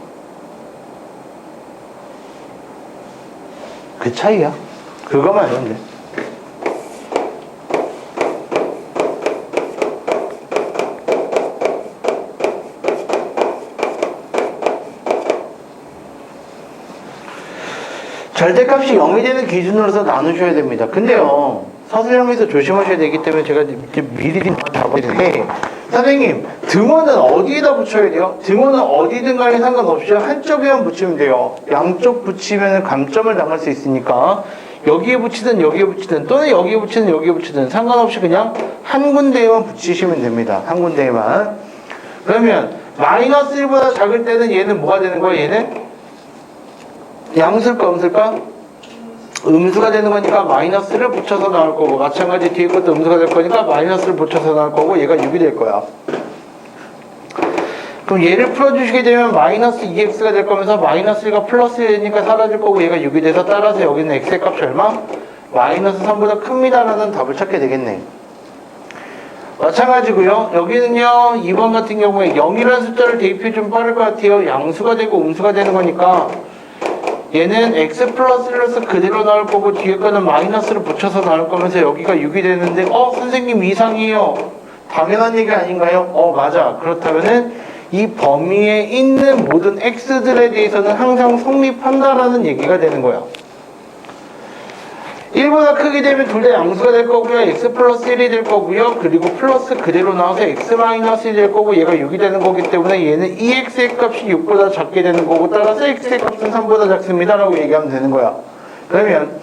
그 차이야. 그거만 알면 돼. 절대값이 0이 되는 기준으로서 나누셔야 됩니다. 근데요, 서술형에서 조심하셔야 되기 때문에 제가 미리 잡아드리는데, 선생님, 등원은 어디에다 붙여야 돼요? 등원은 어디든 간에 상관없이 한쪽에만 붙이면 돼요. 양쪽 붙이면 감점을 당할 수 있으니까 여기에 붙이든 여기에 붙이든 또는 여기에 붙이든 여기에 붙이든 상관없이 그냥 한 군데에만 붙이시면 됩니다. 한 군데에만. 그러면 마이너스 1보다 작을 때는 얘는 뭐가 되는 거야? 얘는 양수일까 음수일까? 음수가 되는 거니까 마이너스를 붙여서 나올 거고, 마찬가지 뒤에 것도 음수가 될 거니까 마이너스를 붙여서 나올 거고, 얘가 6이 될 거야. 그럼 얘를 풀어주시게 되면 마이너스 2x가 될 거면서 마이너스 1가 플러스 1이니까 사라질 거고, 얘가 6이 돼서 따라서 여기는 x의 값이 얼마? 마이너스 3보다 큽니다 라는 답을 찾게 되겠네. 마찬가지고요. 여기는요, 2번 같은 경우에 0이라는 숫자를 대입해 좀 빠를 것 같아요. 양수가 되고 음수가 되는 거니까 얘는 x 플러스 그대로 나올 거고 뒤에 거는 마이너스를 붙여서 나올 거면서 여기가 6이 되는데 선생님 이상해요. 당연한 얘기 아닌가요? 맞아. 그렇다면은 이 범위에 있는 모든 x들에 대해서는 항상 성립한다라는 얘기가 되는 거야. 1보다 크게 되면 둘 다 양수가 될 거고요. x 플러스 1이 될 거고요. 그리고 플러스 그대로 나와서 x 마이너스 1이 될 거고 얘가 6이 되는 거기 때문에 얘는 2x의 값이 6보다 작게 되는 거고 따라서 x의 값은 3보다 작습니다 라고 얘기하면 되는 거야. 그러면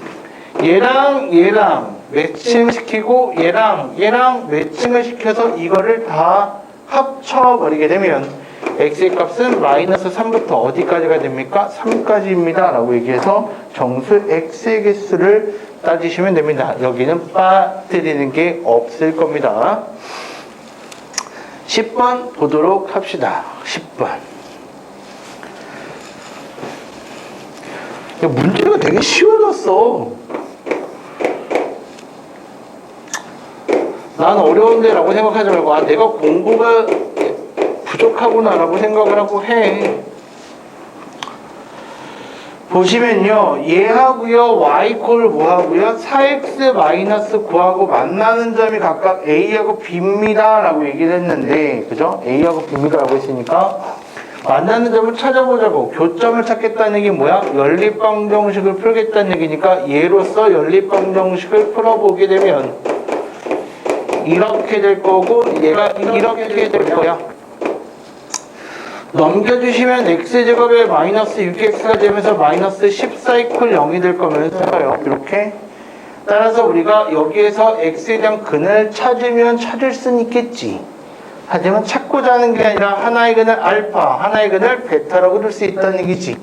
얘랑 매칭시키고 얘랑 매칭을 시켜서 이거를 다 합쳐버리게 되면 x의 값은 마이너스 3부터 어디까지가 됩니까? 3까지입니다 라고 얘기해서 정수 x의 개수를 따지시면 됩니다. 여기는 빠뜨리는 게 없을 겁니다. 10번 보도록 합시다. 10번. 문제가 되게 쉬워졌어. 난 어려운데 라고 생각하지 말고 내가 공부가 부족하구나 라고 생각을 하고 해. 보시면요 얘하고요 y콜 뭐하고요 4x 마이너스 9하고 만나는 점이 각각 a하고 b입니다 라고 얘기를 했는데 그죠? a하고 b입니다 라고 했으니까 만나는 점을 찾아보자고. 교점을 찾겠다는 얘기 뭐야? 연립방정식을 풀겠다는 얘기니까 얘로서 연립방정식을 풀어보게 되면 이렇게 될 거고 얘가 이렇게 될 거야. 넘겨주시면 x제곱에 마이너스 6x가 되면서 마이너스 14 이퀄 0이 될 거면서요. 이렇게. 따라서 우리가 여기에서 x에 대한 근을 찾으면 찾을 수는 있겠지. 하지만 찾고자 하는 게 아니라 하나의 근을 알파, 하나의 근을 베타라고 들 수 있다는 얘기지.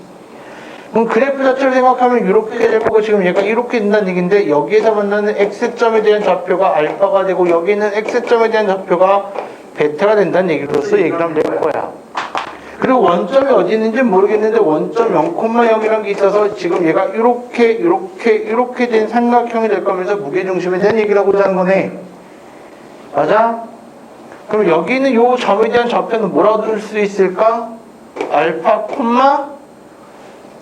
그럼 그래프 자체를 생각하면 이렇게 될 거고 지금 얘가 이렇게 된다는 얘기인데 여기에서 만나는 x점에 대한 좌표가 알파가 되고 여기 있는 x점에 대한 좌표가 베타가 된다는 얘기로서 얘기를 하면 될 거야. 그리고 원점이 어디 있는지 모르겠는데 원점 0,0이라는 게 있어서 지금 얘가 이렇게 된 삼각형이 될 거면서 무게중심에 대한 얘기를 하고자 하는 거네. 맞아? 그럼 여기 있는 요 점에 대한 좌표는 뭐라고 들 수 있을까? 알파,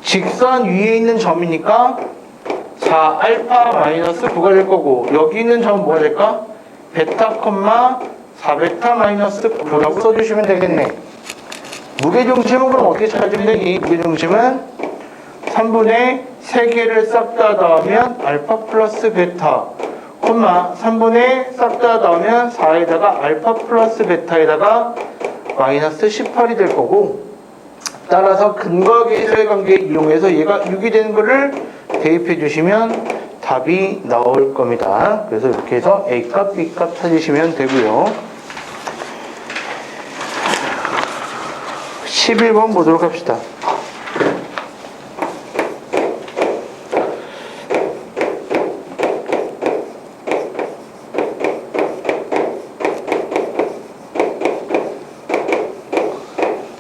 직선 위에 있는 점이니까 4 알파 마이너스 9가 될 거고 여기 있는 점은 뭐가 될까? 베타, 4베타 마이너스 9라고 써주시면 되겠네. 무게중심은 그럼 어떻게 찾으면 되니? 무게중심은 3분의 3개를 싹 다 넣으면 알파 플러스 베타 3분의 싹 다 넣으면 4에다가 알파 플러스 베타에다가 마이너스 18이 될 거고 따라서 근과 계수의 관계 이용해서 얘가 6이 되는 거를 대입해 주시면 답이 나올 겁니다. 그래서 이렇게 해서 A값, B값 찾으시면 되고요. 11번 보도록 합시다.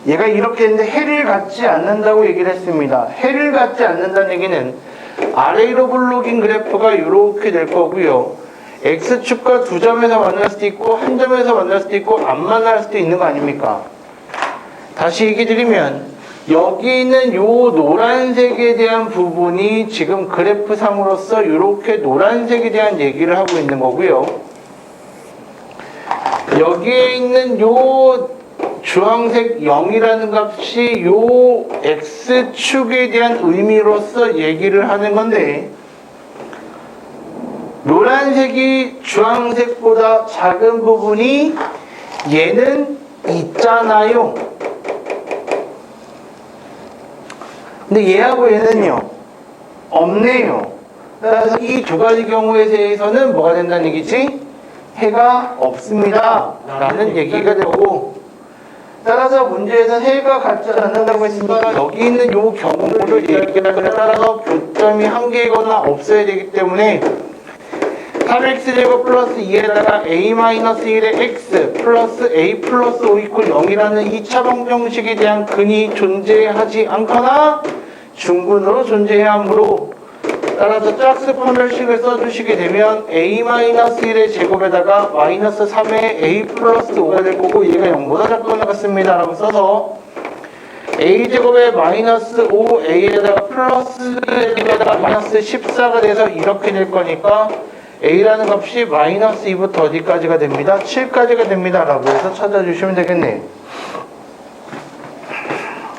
얘가 이렇게 했는데 해를 갖지 않는다고 얘기를 했습니다. 해를 갖지 않는다는 얘기는 아래로 블록인 그래프가 이렇게 될 거고요. X축과 두 점에서 만날 수도 있고 한 점에서 만날 수도 있고 안 만날 수도 있는 거 아닙니까? 다시 얘기 드리면 여기 있는 요 노란색에 대한 부분이 지금 그래프상으로서 이렇게 노란색에 대한 얘기를 하고 있는 거고요. 여기에 있는 요 주황색 0이라는 값이 요 X축에 대한 의미로서 얘기를 하는 건데 노란색이 주황색보다 작은 부분이 얘는 있잖아요. 근데 얘하고 얘는요 없네요. 그래서 이 두 가지 경우에 대해서는 뭐가 된다는 얘기지? 해가 없습니다 라는 얘기가 되고 따라서 문제에서 해가 같지 않는다고 했으니까 여기 있는 요 경우를 얘기하는 따라서 교점이 한 개거나 없어야 되기 때문에 3x제곱 플러스 2에다가 a-1의 x 플러스 a 플러스 5 이퀄 0이라는 2차 방정식에 대한 근이 존재하지 않거나 중근으로 존재해야 하므로 따라서 짝수 판별식을 써주시게 되면 a-1의 제곱에다가 마이너스 3의 a 플러스 5가 될 거고 얘가 0보다 작거나 같습니다 라고 써서 a제곱에 마이너스 5a에다가 플러스 a에다가 마이너스 14가 돼서 이렇게 될 거니까 a라는 값이 마이너스 2부터 어디까지가 됩니다? 7까지가 됩니다 라고 해서 찾아주시면 되겠네.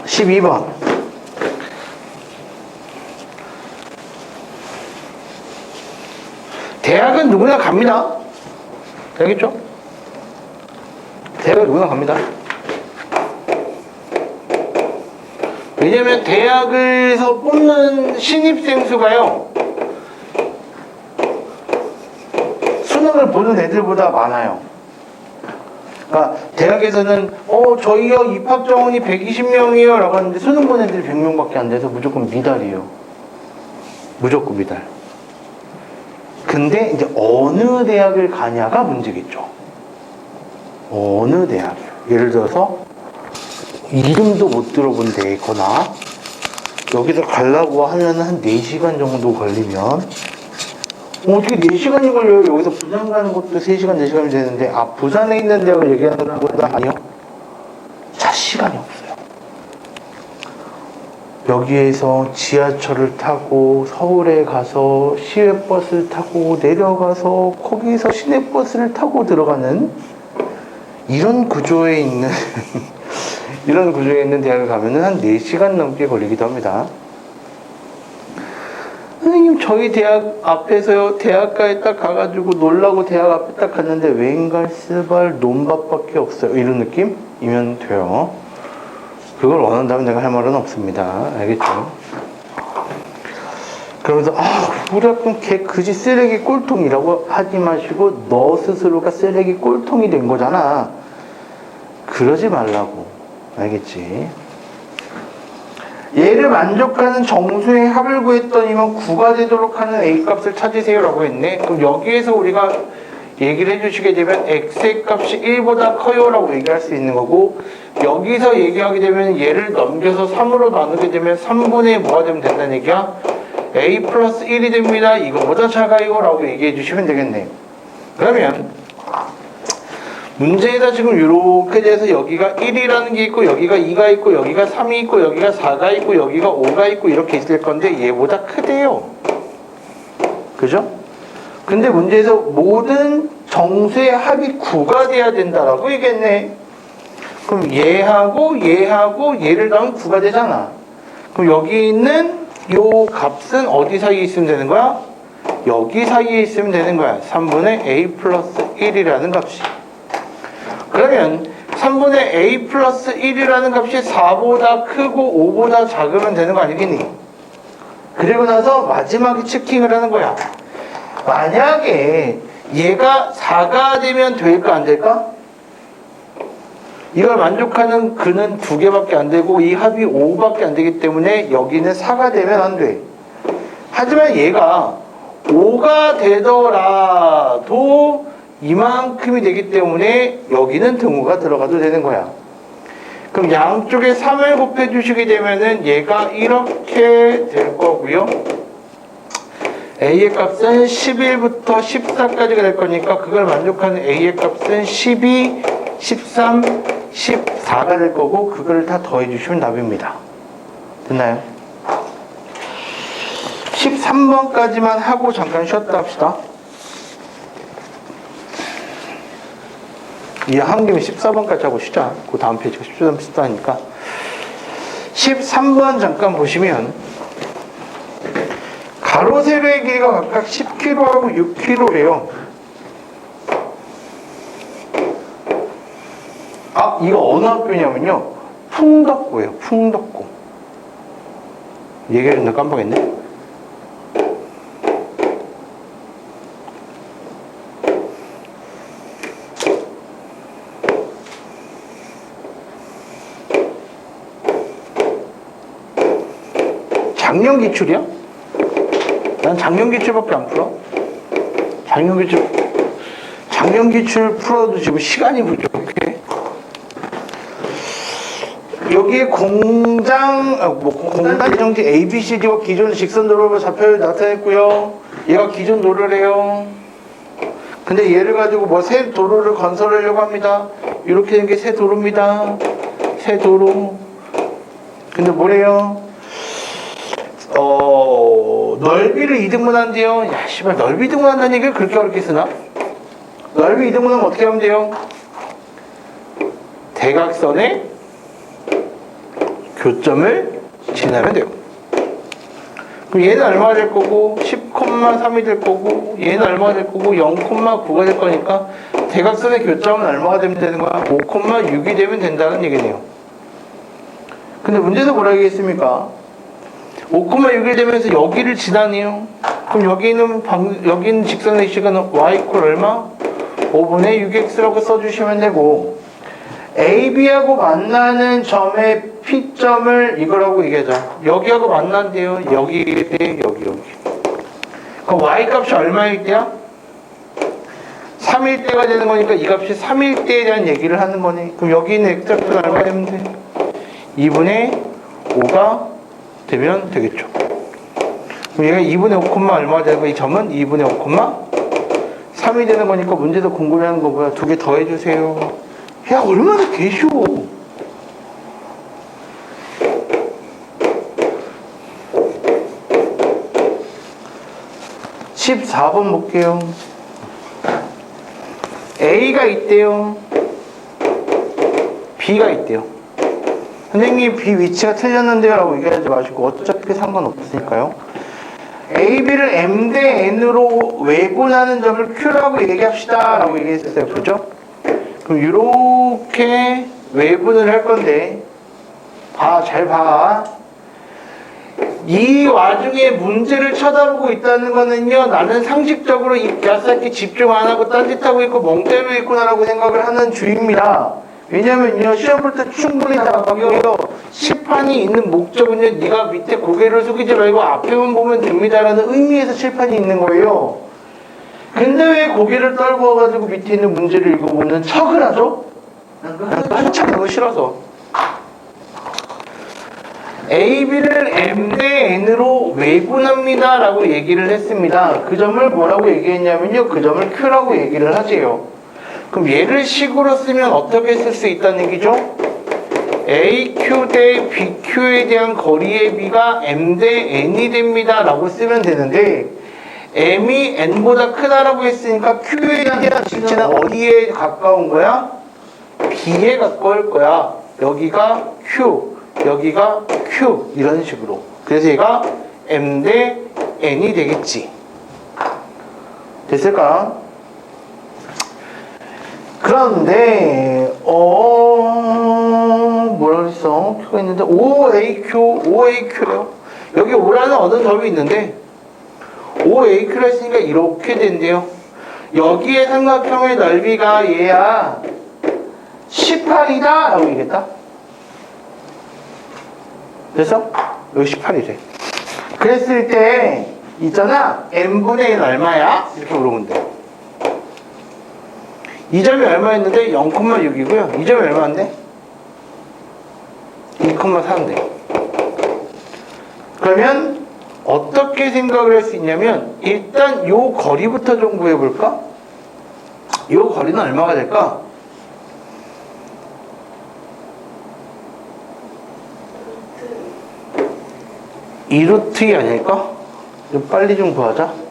12번 대학은 누구나 갑니다. 알겠죠? 대학은 누구나 갑니다. 왜냐면 대학에서 뽑는 신입생 수가요 수능을 보는 애들보다 많아요. 그러니까 대학에서는 저희요 입학 정원이 120명이에요 라고 하는데 수능 보는 애들이 100명밖에 안 돼서 무조건 미달이에요. 무조건 미달. 근데 이제 어느 대학을 가냐가 문제겠죠. 어느 대학. 예를 들어서 이름도 못 들어본 데거나 여기서 가려고 하면 한 4시간 정도 걸리면 어떻게 4시간이 걸려요? 여기서 부산 가는 것도 3시간, 4시간이 되는데 부산에 있는 대학을 얘기하는 것보다 아니요. 차 시간이 없어요. 여기에서 지하철을 타고 서울에 가서 시외버스를 타고 내려가서 거기서 시내버스를 타고 들어가는 이런 구조에 있는 이런 구조에 있는 대학을 가면은 한 4시간 넘게 걸리기도 합니다. 선생님, 저희 대학 앞에서요, 대학가에 딱 가가지고 놀라고 대학 앞에 딱 갔는데 웬걸 스발 논밭밖에 없어요. 이런 느낌이면 돼요. 그걸 원한다면 내가 할 말은 없습니다. 알겠죠? 그러면서 우리 학교는 걔 그지 쓰레기 꼴통이라고 하지 마시고 너 스스로가 쓰레기 꼴통이 된 거잖아. 그러지 말라고. 알겠지? 얘를 만족하는 정수의 합을 구했더니만 9가 되도록 하는 a값을 찾으세요 라고 했네. 그럼 여기에서 우리가 얘기를 해주시게 되면 x의 값이 1보다 커요 라고 얘기할 수 있는 거고, 여기서 얘기하게 되면 얘를 넘겨서 3으로 나누게 되면 3분의 뭐가 되면 된다는 얘기야? a 플러스 1이 됩니다. 이거보다 작아요 라고 얘기해 주시면 되겠네. 그러면 문제에다 지금 이렇게 돼서 여기가 1이라는 게 있고 여기가 2가 있고 여기가 3이 있고 여기가 4가 있고 여기가 5가 있고 이렇게 있을 건데 얘보다 크대요. 그죠? 근데 문제에서 모든 정수의 합이 9가 돼야 된다라고 얘기했네. 그럼 얘하고 얘를 더하면 9가 되잖아. 그럼 여기 있는 요 값은 어디 사이에 있으면 되는 거야? 여기 사이에 있으면 되는 거야. 3분의 a 플러스 1이라는 값이. 그러면 3분의 a 플러스 1이라는 값이 4보다 크고 5보다 작으면 되는 거 아니겠니? 그리고 나서 마지막에 체킹을 하는 거야. 만약에 얘가 4가 되면 될까 안 될까? 이걸 만족하는 근은 2개밖에 안 되고 이 합이 5밖에 안 되기 때문에 여기는 4가 되면 안 돼. 하지만 얘가 5가 되더라도 이만큼이 되기 때문에 여기는 등호가 들어가도 되는 거야. 그럼 양쪽에 3을 곱해 주시게 되면은 얘가 이렇게 될 거고요. a의 값은 11부터 14까지가 될 거니까 그걸 만족하는 a의 값은 12, 13, 14가 될 거고 그걸 다 더해 주시면 답입니다. 됐나요? 13번까지만 하고 잠깐 쉬었다 합시다. 이 한 김에 14번까지 하고 쉬자. 그 다음 페이지가 13, 14니까. 13번 잠깐 보시면 가로 세로의 길이가 각각 10km하고 6km래요. 이거 어느 학교냐면요. 풍덕고예요. 풍덕고. 얘기했는데 깜빡했네. 작년 기출이야? 난 작년 기출밖에 안 풀어. 작년 기출 풀어도 지금 시간이 부족해. 여기에 공단 예정지 ABCD와 기존 직선 도로로 좌표를 나타냈고요. 얘가 기존 도로래요. 근데 얘를 가지고 뭐 새 도로를 건설하려고 합니다. 이렇게 된 게 새 도로입니다. 새 도로. 근데 뭐래요? 넓이를 이등분한대요. 야, 씨발, 넓이 이등분한다는 얘기를 그렇게 어렵게 쓰나? 넓이 이등분하면 어떻게 하면 돼요? 대각선의 교점을 지나면 돼요. 그럼 얘는 얼마가 될 거고 10,3이 될 거고 얘는 얼마가 될 거고 0,9가 될 거니까 대각선의 교점은 얼마가 되면 되는 거야? 5,6이 되면 된다는 얘기네요. 근데 문제에서 뭐라 얘기했습니까? 5,6이 되면서 여기를 지나네요. 그럼 여기는 직선의 시간은 y 이퀄 얼마? 5분의 6x라고 써주시면 되고 AB하고 만나는 점의 P점을 이거라고 얘기하자. 여기하고 만난대요. 여기 대 여기. 그럼 y 값이 얼마일 때야? 3일 때가 되는 거니까 이 값이 3일 때에 대한 얘기를 하는 거네. 그럼 여기 있는 x값은 얼마 되면 돼? 2분의 5가 되면 되겠죠. 그럼 얘가 2분의 5, 얼마가 되는 거야? 이 점은 2분의 5, 3이 되는 거니까 문제에서 궁금해하는 거 뭐야? 2개 더 해주세요. 야, 얼마나 개쉬워. (14번) 볼게요. A가 있대요. B가 있대요. 선생님, B 위치가 틀렸는데요 라고 얘기하지 마시고 어차피 상관없으니까요. A, B를 M 대 N으로 외분하는 점을 Q라고 얘기합시다 라고 얘기했었어요. 그죠? 그럼 이렇게 외분을 할 건데 잘 봐. 이 와중에 문제를 쳐다보고 있다는 거는요, 나는 상식적으로 이 녀석이 집중 안 하고 딴짓하고 있고 멍 때리고 있구나라고 생각을 하는 주입니다. 왜냐면요, 시험 볼 때 충분히 나가고요, 칠판이 있는 목적은요, 네가 밑에 고개를 숙이지 말고 앞에만 보면 됩니다라는 의미에서 칠판이 있는 거예요. 근데 왜 고개를 떨구어가지고 밑에 있는 문제를 읽어보는 척을 하죠? 한참 너무 싫어서. A, B를 M 대 N으로 외분합니다 라고 얘기를 했습니다. 그 점을 뭐라고 얘기했냐면요, 그 점을 Q라고 얘기를 하지요. 그럼 얘를 식으로 쓰면 어떻게 쓸 수 있다는 얘기죠? AQ 대 BQ에 대한 거리의 B가 M 대 N이 됩니다 라고 쓰면 되는데, M이 N보다 크다라고 했으니까 Q에 대한 직진은 어디에 가까운 거야? B에 가까울 거야. 여기가 Q, 여기가 Q, 이런 식으로. 그래서 얘가 M 대 N이 되겠지. 됐을까? 그런데 뭐라 그랬어? Q가 있는데 OAQ래요. 여기 O라는 어느 점이 있는데 OAQ를 했으니까 이렇게 된대요. 여기에 삼각형의 넓이가 얘야 18이다 라고 얘기했다. 그래서 여기 18이 돼. 그랬을 때 있잖아, n분의 1 얼마야? 이렇게 물어보면 돼. 이 점이 얼마였는데 0,6이고요. 이 점이 얼마인데? 2,4인데. 그러면 어떻게 생각을 할 수 있냐면, 일단 요 거리부터 좀 구해볼까? 요 거리는 얼마가 될까? (2루트) 아닐까? 좀 빨리 좀 구하자.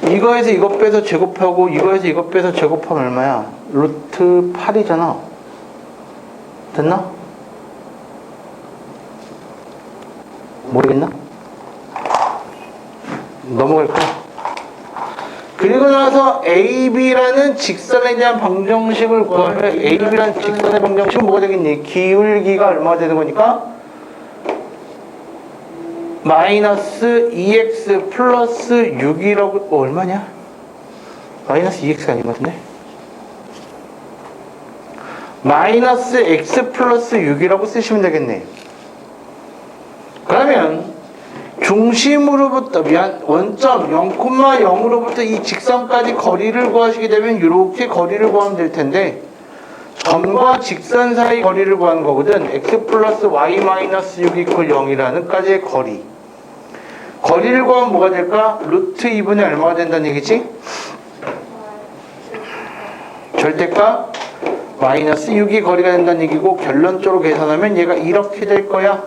이거에서 이거 빼서 제곱하고 이거에서 이거 빼서 제곱하면 얼마야? 루트 8이잖아. 됐나? 모르겠나? 넘어갈 거야. 그리고 나서 AB라는 직선에 대한 방정식을 구하면, AB라는 직선의 방정식은 뭐가 되겠니? 기울기가 얼마가 되는 거니까? 마이너스 2x 플러스 6이라고, 얼마냐? 마이너스 2x가 아닌 것 같은데? 마이너스 x 플러스 6이라고 쓰시면 되겠네. 그러면 중심으로부터, 원점 0,0으로부터 이 직선까지 거리를 구하시게 되면 이렇게 거리를 구하면 될 텐데, 점과 직선 사이 거리를 구하는 거거든. x 플러스 y 마이너스 6 이퀄 0이라는 까지의 거리. 거리를 구하면 뭐가 될까? 루트 2분의 얼마가 된다는 얘기지? 절대값 마이너스 6이 거리가 된다는 얘기고, 결론적으로 계산하면 얘가 이렇게 될 거야.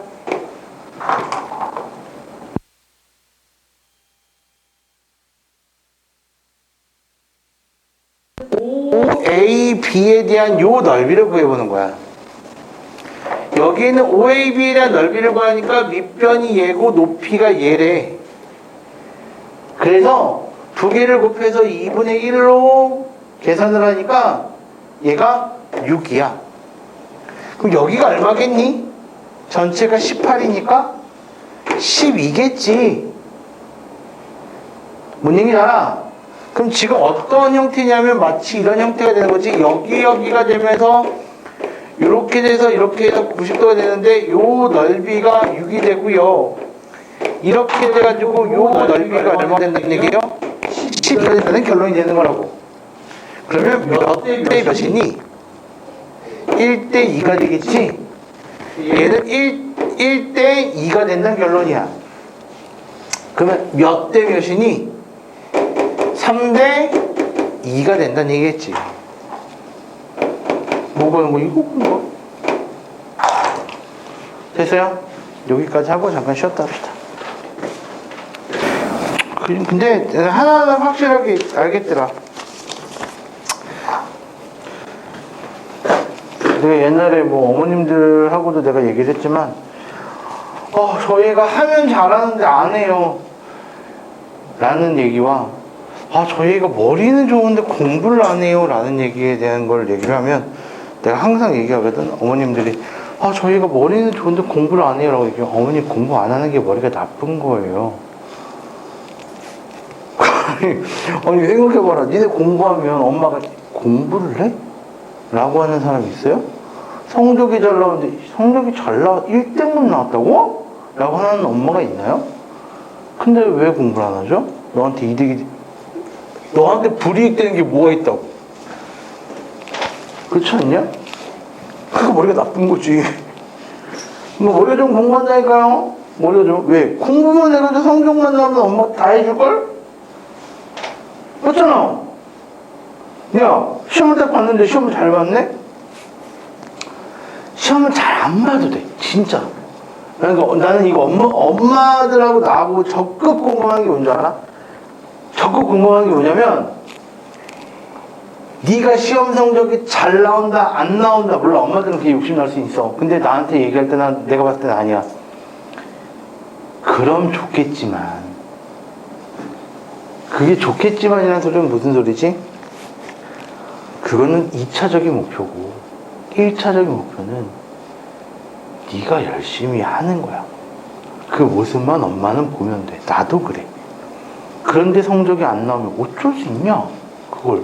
OAB에 대한 요 넓이를 구해보는 거야. 여기는 OAB에 대한 넓이를 구하니까 밑변이 얘고 높이가 얘래. 그래서 두 개를 곱해서 2분의 1로 계산을 하니까 얘가 6이야. 그럼 여기가 얼마겠니? 전체가 18이니까 12겠지. 뭔 얘기잖아. 그럼 지금 어떤 형태냐면 마치 이런 형태가 되는 거지. 여기가 되면서 이렇게 돼서 이렇게 해서 90도가 되는데 요 넓이가 6이 되고요. 이렇게 돼가지고 요 넓이가 얼마 된다는 얘기예요? 12가 된다는 결론이 되는 거라고. 그러면 몇 대 몇이니? 1대 2가 되겠지? 얘는 1대 2가 된다는 결론이야. 그러면 몇 대 몇이니? 3대 2가 된다는 얘기겠지. 뭐가 이거? 됐어요? 여기까지 하고 잠깐 쉬었다 합시다. 근데 하나는 확실하게 알겠더라. 내가 옛날에 뭐 어머님들하고도 내가 얘기를 했지만, 저희가 하면 잘하는데 안 해요 라는 얘기와, 저희가 머리는 좋은데 공부를 안 해요 라는 얘기에 대한 걸 얘기를 하면, 내가 항상 얘기하거든. 어머님들이 저희가 머리는 좋은데 공부를 안 해요 라고 얘기하면, 어머니 공부 안 하는 게 머리가 나쁜 거예요. 아니 생각해봐라. 니네 공부하면 엄마가 공부를 해? 라고 하는 사람이 있어요? 성적이 잘 나오는데 성적이 잘 나와 1등만 나왔다고? 라고 하는 엄마가 있나요? 근데 왜 공부를 안 하죠? 너한테 이득이, 너한테 불이익 되는 게 뭐가 있다고? 그렇지 않냐? 그거 머리가 나쁜 거지. 머리가 좀 공부한다니까요? 머리가 좀, 왜? 공부만 해가지고 성적만 나오면 엄마 다 해줄걸? 그렇잖아. 야, 시험을 딱 봤는데 시험을 잘 봤네? 시험을 잘 안 봐도 돼, 진짜. 그러니까 나는 이거 엄마들하고 나하고 적극 궁금한 게 뭔지 알아? 적극 궁금한 게 뭐냐면, 네가 시험 성적이 잘 나온다 안 나온다, 물론 엄마들은 그게 욕심 날 수 있어. 근데 나한테 얘기할 때는 내가 봤을 때는 아니야. 그럼 좋겠지만, 그게 좋겠지만이라는 소리는 무슨 소리지? 그거는 2차적인 목표고, 1차적인 목표는 네가 열심히 하는 거야. 그 모습만 엄마는 보면 돼. 나도 그래. 그런데 성적이 안 나오면 어쩔 수 있냐? 그걸.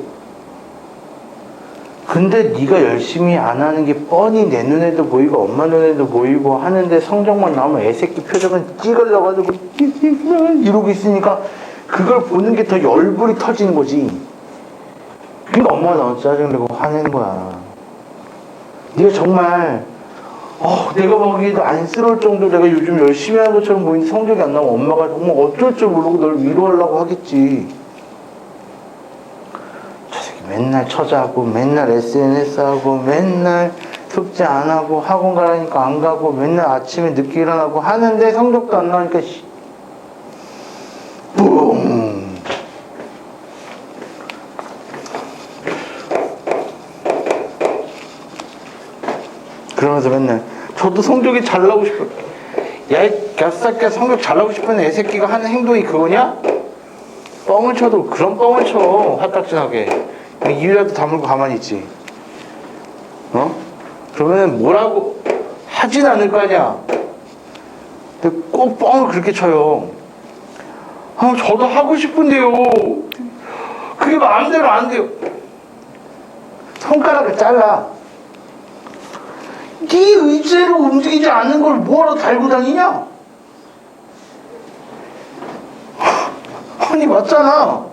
근데 네가 열심히 안 하는 게 뻔히 내 눈에도 보이고 엄마 눈에도 보이고 하는데 성적만 나오면 애새끼 표정은 찌글러가지고 이러고 있으니까 그걸 보는 게 더 열불이 터지는 거지. 그러니까 엄마가 나한테 짜증내고 화내는 거야. 네가 정말 내가 보기에도 안쓰러울 정도로 내가 요즘 열심히 하는 것처럼 보이는데 성적이 안 나오면 엄마가 정말 어쩔 줄 모르고 널 위로하려고 하겠지. 저 새끼 맨날 처자고 맨날 SNS 하고 맨날 숙제 안 하고 학원 가라니까 안 가고 맨날 아침에 늦게 일어나고 하는데 성적도 안 나오니까 뿡. 그러면서 맨날 저도 성적이 잘 나오고 싶어. 야, 이 갓새끼야, 성적 잘 나오고 싶은 애새끼가 하는 행동이 그거냐? 뻥을 쳐도 그런 뻥을 쳐. 화딱지나게. 입이라도 다물고 가만히 있지. 그러면 뭐라고 하진 않을 거 아니야. 근데 꼭 뻥을 그렇게 쳐요. 저도 하고 싶은데요. 그게 마음대로 안 돼요. 손가락을 잘라. 네 의지로 움직이지 않는 걸 뭐하러 달고 다니냐? 아니 맞잖아.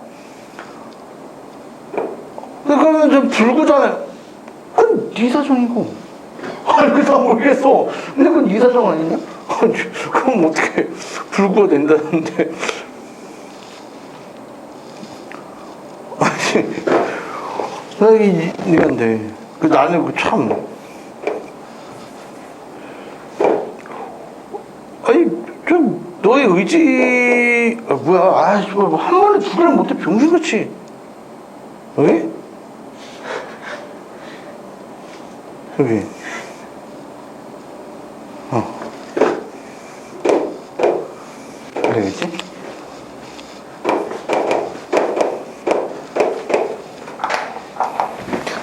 그러면 좀 불구잖아요. 그건 네 사정이고. 그거 모르겠어. 근데 그건 네 사정 아니냐? 그럼 어떻게 불구가 된다는데. 아니, 나 이게 안 돼. 나는 참, 아니 좀 너의 의지 뭐야? 한 번에 두 개를 못해 병신같이. 여기? 여기. 그래야지.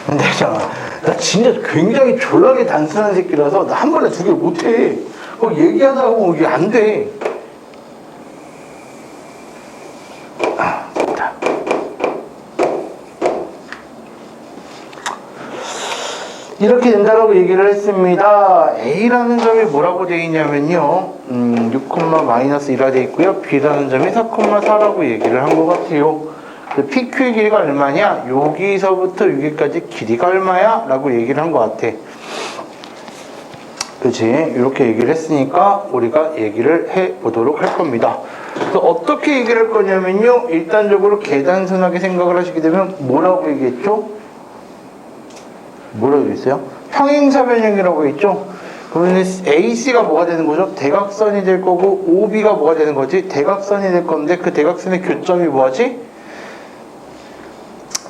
근데 있잖아, 나 진짜 굉장히 졸라게 단순한 새끼라서 나 한 번에 두 개를 못해. 얘기하다 보면 이게 안 돼. 됐다. 이렇게 된다라고 얘기를 했습니다. A라는 점이 뭐라고 되어 있냐면요, 6, 마이너스 1화 되어 있고요. B라는 점이 4,4라고 얘기를 한 것 같아요. PQ의 길이가 얼마냐? 여기서부터 여기까지 길이가 얼마야? 라고 얘기를 한 것 같아. 그치? 이렇게 얘기를 했으니까 우리가 얘기를 해보도록 할 겁니다. 그래서 어떻게 얘기를 할 거냐면요, 일단적으로 계단순하게 생각을 하시게 되면 뭐라고 얘기했죠? 뭐라고 얘기했어요? 평행사 변형이라고 했죠? 그러면 AC가 뭐가 되는 거죠? 대각선이 될 거고, OB가 뭐가 되는 거지? 대각선이 될 건데, 그 대각선의 교점이 뭐지?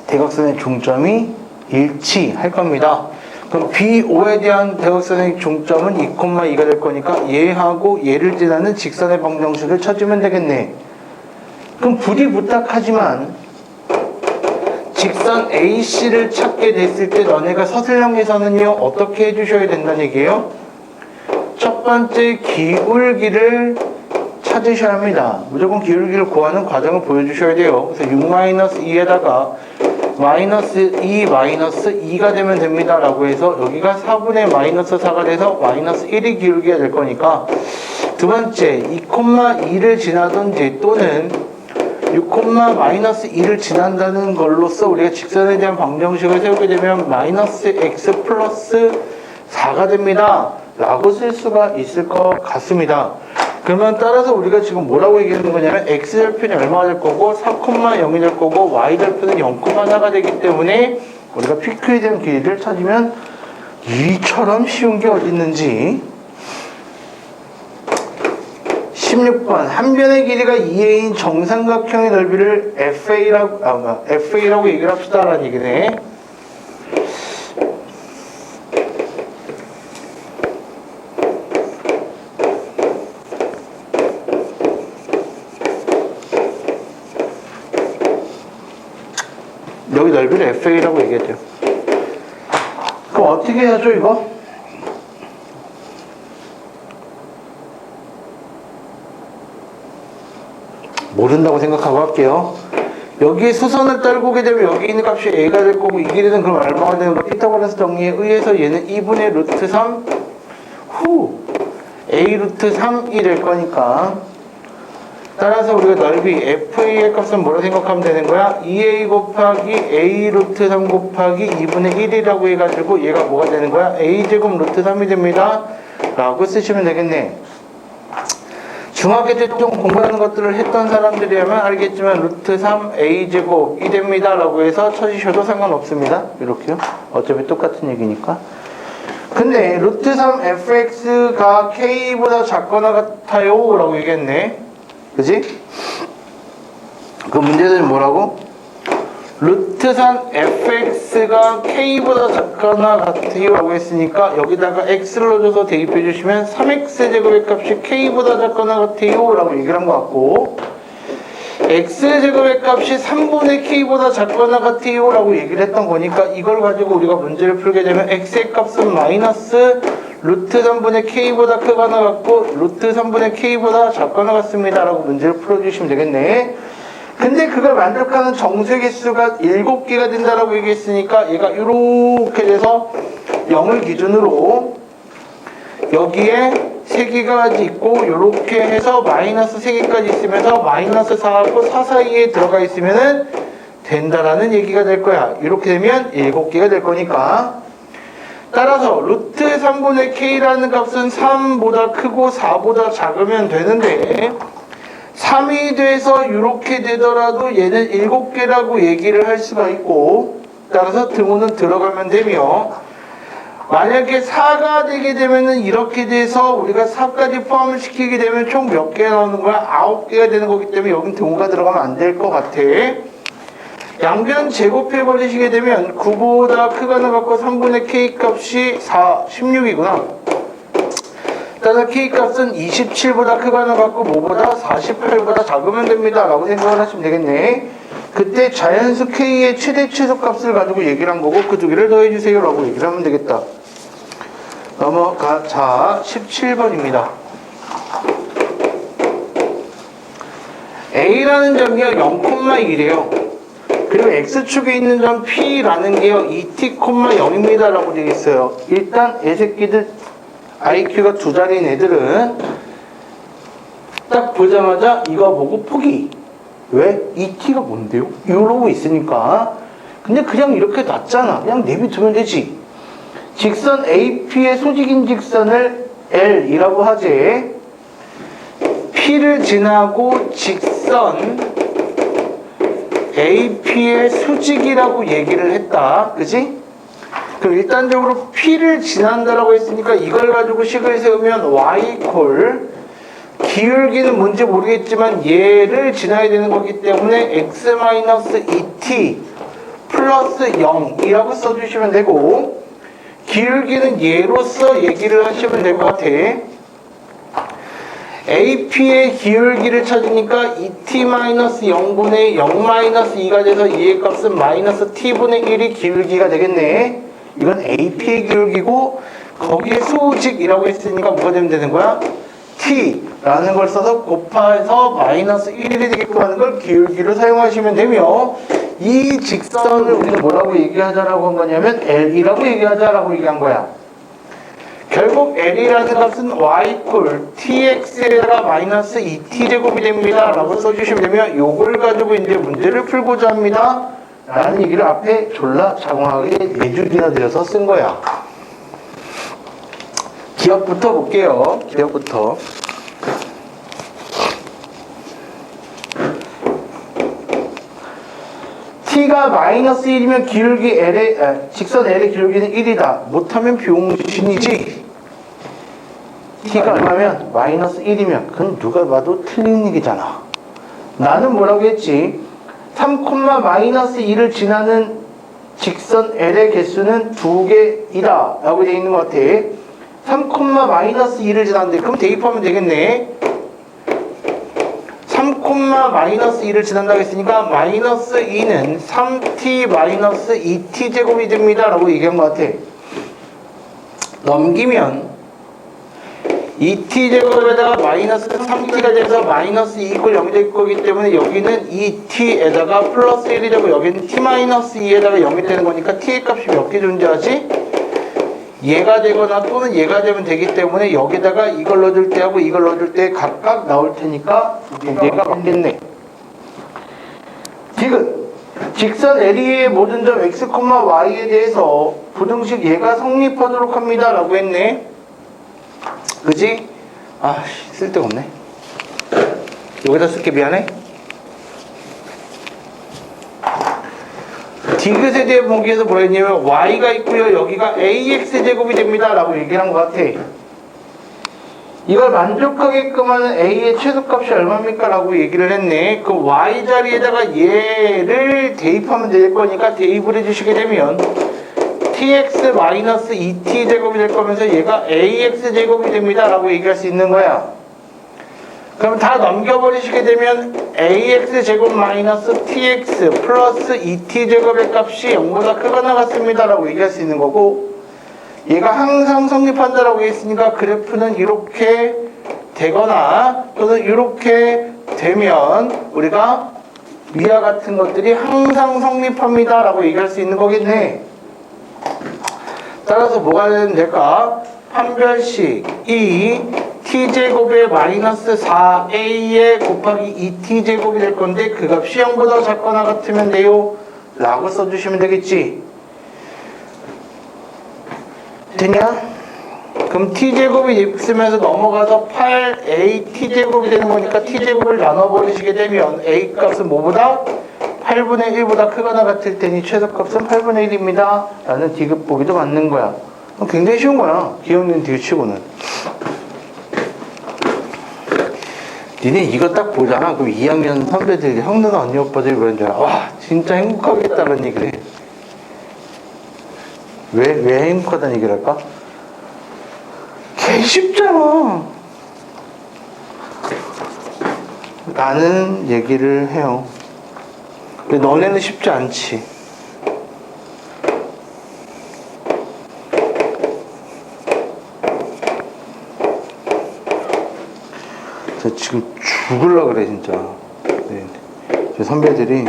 대각선의 중점이 일치할 겁니다. 그럼 BO에 대한 대각선의 중점은 2,2가 될 거니까 얘하고 얘를 지나는 직선의 방정식을 찾으면 되겠네. 그럼 부디 부탁하지만 직선 AC를 찾게 됐을 때 너네가 서술형에서는요, 어떻게 해주셔야 된다는 얘기예요? 첫 번째 기울기를 찾으셔야 합니다. 무조건 기울기를 구하는 과정을 보여주셔야 돼요. 그래서 6-2에다가 마이너스 2, 마이너스 2가 되면 됩니다. 라고 해서 여기가 4분의 마이너스 4가 돼서 마이너스 1이 기울기가 될 거니까, 두 번째 2,2를 지나든지 또는 6, 마이너스 2를 지난다는 걸로써 우리가 직선에 대한 방정식을 세우게 되면 마이너스 x 플러스 4가 됩니다. 라고 쓸 수가 있을 것 같습니다. 그러면 따라서 우리가 지금 뭐라고 얘기하는 거냐면 x절편이 얼마가 될 거고 4,0이 될 거고 y절편은 0,4가 되기 때문에 우리가 PQ에 대한 길이를 찾으면 이처럼 쉬운 게 어디 있는지. 16번 한 변의 길이가 2a인 정삼각형의 넓이를 FA라고 얘기를 합시다 라는 얘기네. 여기 넓이를 FA라고 얘기했대요. 그럼 어떻게 해야죠 이거? 모른다고 생각하고 할게요. 여기에 수선을 떨구게 되면 여기 있는 값이 a가 될 거고 이 길이는 그럼 얼마가 되는 거? 피타고라스 정리에 의해서 얘는 2분의 루트 3 a 루트 3이 될 거니까, 따라서 우리가 넓이 FA의 값은 뭐라 생각하면 되는 거야? 2a 곱하기 a 루트 3 곱하기 2분의 1이라고 해가지고 얘가 뭐가 되는 거야? a제곱 루트 3이 됩니다. 라고 쓰시면 되겠네. 중학교 때 좀 공부하는 것들을 했던 사람들이라면 알겠지만 루트 3 a제곱이 됩니다. 라고 해서 쳐주셔도 상관없습니다. 이렇게요. 어차피 똑같은 얘기니까. 근데 루트 3 fx가 k보다 작거나 같아요. 라고 얘기했네. 그지? 그 문제는 뭐라고? 루트 3 fx가 k보다 작거나 같아요 라고 했으니까 여기다가 x를 넣어줘서 대입해 주시면 3x제곱의 값이 k보다 작거나 같아요 라고 얘기를 한 것 같고, x제곱의 값이 3분의 k보다 작거나 같아요 라고 얘기를 했던 거니까 이걸 가지고 우리가 문제를 풀게 되면 x의 값은 마이너스 루트 3분의 k보다 크거나 같고 루트 3분의 k보다 작거나 같습니다 라고 문제를 풀어주시면 되겠네. 근데 그걸 만족하는 정수의 개수가 7개가 된다라고 얘기했으니까 얘가 이렇게 돼서 0을 기준으로 여기에 3개가 있고 이렇게 해서 마이너스 3개까지 있으면서 마이너스 4하고 4 사이에 들어가 있으면 된다라는 얘기가 될 거야. 이렇게 되면 7개가 될 거니까, 따라서 루트 3분의 k라는 값은 3보다 크고 4보다 작으면 되는데 3이 돼서 이렇게 되더라도 얘는 7개라고 얘기를 할 수가 있고, 따라서 등호는 들어가면 되며, 만약에 4가 되게 되면은 이렇게 돼서 우리가 4까지 포함을 시키게 되면 총 몇 개 나오는 거야? 9개가 되는 거기 때문에 여긴 등호가 들어가면 안 될 것 같아. 양변 제곱해 버리시게 되면 9보다 크거나 같고 3분의 k 값이 16이구나. 따라서 k 값은 27보다 크거나 같고 뭐보다 48보다 작으면 됩니다 라고 생각을 하시면 되겠네. 그때 자연수 k의 최대 최소값을 가지고 얘기를 한 거고 그 두 개를 더해주세요 라고 얘기를 하면 되겠다. 자 17번입니다. A라는 점이요 0,1이에요. 그리고 X축에 있는 점 P라는 게요 2t,0입니다 라고 되어 있어요. 일단 애새끼들 IQ가 2자리인 애들은 딱 보자마자 이거 보고 포기. 왜? 2t가 뭔데요? 이러고 있으니까. 근데 그냥 이렇게 놨잖아. 그냥 내비두면 되지. 직선 AP의 소직인 직선을 L이라고 하지. P를 지나고 직선 AP의 수직이라고 얘기를 했다. 그지? 그럼 일단적으로 P를 지난다라고 했으니까 이걸 가지고 식을 세우면 Y 콜 기울기는 뭔지 모르겠지만 얘를 지나야 되는 거기 때문에 X-2t 플러스 0이라고 써주시면 되고 기울기는 얘로서 얘기를 하시면 될 것 같아. AP의 기울기를 찾으니까 2t-0분의 0-2가 돼서 이의 값은 마이너스 t분의 1이 기울기가 되겠네. 이건 AP의 기울기고 거기에 소직이라고 했으니까 뭐가 되면 되는 거야? t라는 걸 써서 곱해서 마이너스 1이 되게끔 하는 걸 기울기로 사용하시면 되며 이 직선을 우리는 뭐라고 얘기하자라고 한 거냐면 L이라고 얘기하자라고 얘기한 거야. 결국 L이라는 값은 y 콜 tx에다가 마이너스 2t제곱이 됩니다 라고 써주시면 되면 요걸 가지고 이제 문제를 풀고자 합니다 라는 얘기를 앞에 졸라 장황하게 4줄이나 들여서 쓴 거야. 기억부터 볼게요. 기억부터. t가 마이너스 1이면 기울기 직선 L의 기울기는 1이다. 못하면 병신이지. t가 얼마면? 마이너스 1이면 그건 누가 봐도 틀린 얘기잖아. 나는 뭐라고 했지? 3,-2를 지나는 직선 L의 개수는 2개이다 라고 되어 있는 것 같아. 3,-2를 지났는데 그럼 대입하면 되겠네. 3,-2를 지난다고 했으니까 마이너스 2는 3t-2t 제곱이 됩니다 라고 얘기한 것 같아. 넘기면 2t 제곱에다가 마이너스 3t가 돼서 마이너스 2 이퀄 0이 될 거기 때문에 여기는 2t에다가 플러스 1이 되고 여기는 t-2에다가 0이 되는 거니까 t의 값이 몇 개 존재하지? 얘가 되거나 또는 얘가 되면 되기 때문에 여기다가 이걸 넣어줄 때하고 이걸 넣어줄 때 각각 나올 테니까 얘가 맞겠네. 지금 직선 LE의 모든 점 x, y에 대해서 부등식 얘가 성립하도록 합니다 라고 했네. 그지? 아 쓸데가 없네. 여기다 쓸게 미안해. 디귿에 대해 보기에서 뭐라 했냐면 y가 있고요 여기가 ax제곱이 됩니다 라고 얘기를 한 것 같아. 이걸 만족하게끔 하는 a의 최소값이 얼마입니까 라고 얘기를 했네. 그 y 자리에다가 얘를 대입하면 될 거니까 대입을 해주시게 되면 tx-2t 제곱이 될 거면서 얘가 ax제곱이 됩니다 라고 얘기할 수 있는 거야. 그럼 다 넘겨버리시게 되면 ax제곱 마이너스 tx 플러스 2t제곱의 값이 0보다 크거나 같습니다 라고 얘기할 수 있는 거고 얘가 항상 성립한다라고 했으니까 그래프는 이렇게 되거나 또는 이렇게 되면 우리가 위와 같은 것들이 항상 성립합니다 라고 얘기할 수 있는 거겠네. 따라서 뭐가 되면 될까? 판별식 이 t제곱에 마이너스 4a에 곱하기 2t제곱이 될 건데 그 값이 0보다 작거나 같으면 돼요 라고 써주시면 되겠지. 되냐? 그럼 t제곱이 있으면서 넘어가서 8a t제곱이 되는 거니까 t제곱을 나눠버리시게 되면 a 값은 뭐보다? 8분의 1보다 크거나 같을 테니 최소값은 8분의 1입니다 라는 디귿 보기도 맞는 거야. 굉장히 쉬운 거야, 기억력 디귿 치고는. 니네 이거 딱 보잖아. 그럼 2학년 선배들, 형 누나 언니 오빠들이 그런 줄 알아. 와 진짜 행복하겠다는 얘기를 해. 왜 행복하다는 얘기를 할까? 개 쉽잖아 라는 얘기를 해요. 근데 너네는 쉽지 않지. 저 지금 죽을라 그래 진짜. 네. 제 선배들이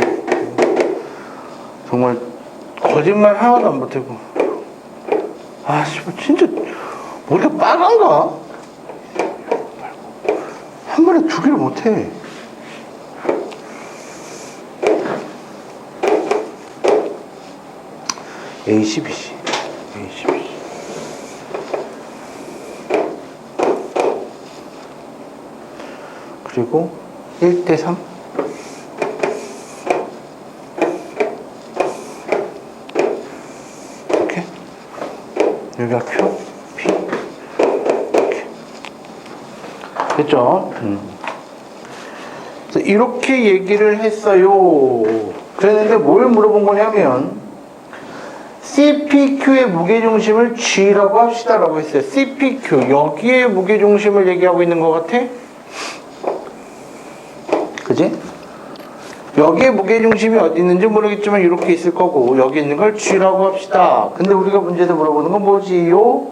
정말 거짓말 하나도 안 보태고, 아 씨발 진짜 머리가 빨간가? 한 번에 두 개를 못해. A12C 그리고 1대3 이렇게 여기가 Q, P 이렇게 됐죠? 그래서 이렇게 얘기를 했어요. 그랬는데 뭘 물어본 거냐면 CPQ의 무게중심을 G라고 합시다 라고 했어요. CPQ 여기에 무게중심을 얘기하고 있는 것 같아? 그지? 여기에 무게중심이 어디 있는지 모르겠지만 이렇게 있을 거고 여기 있는 걸 G라고 합시다. 근데 우리가 문제에서 물어보는 건 뭐지요?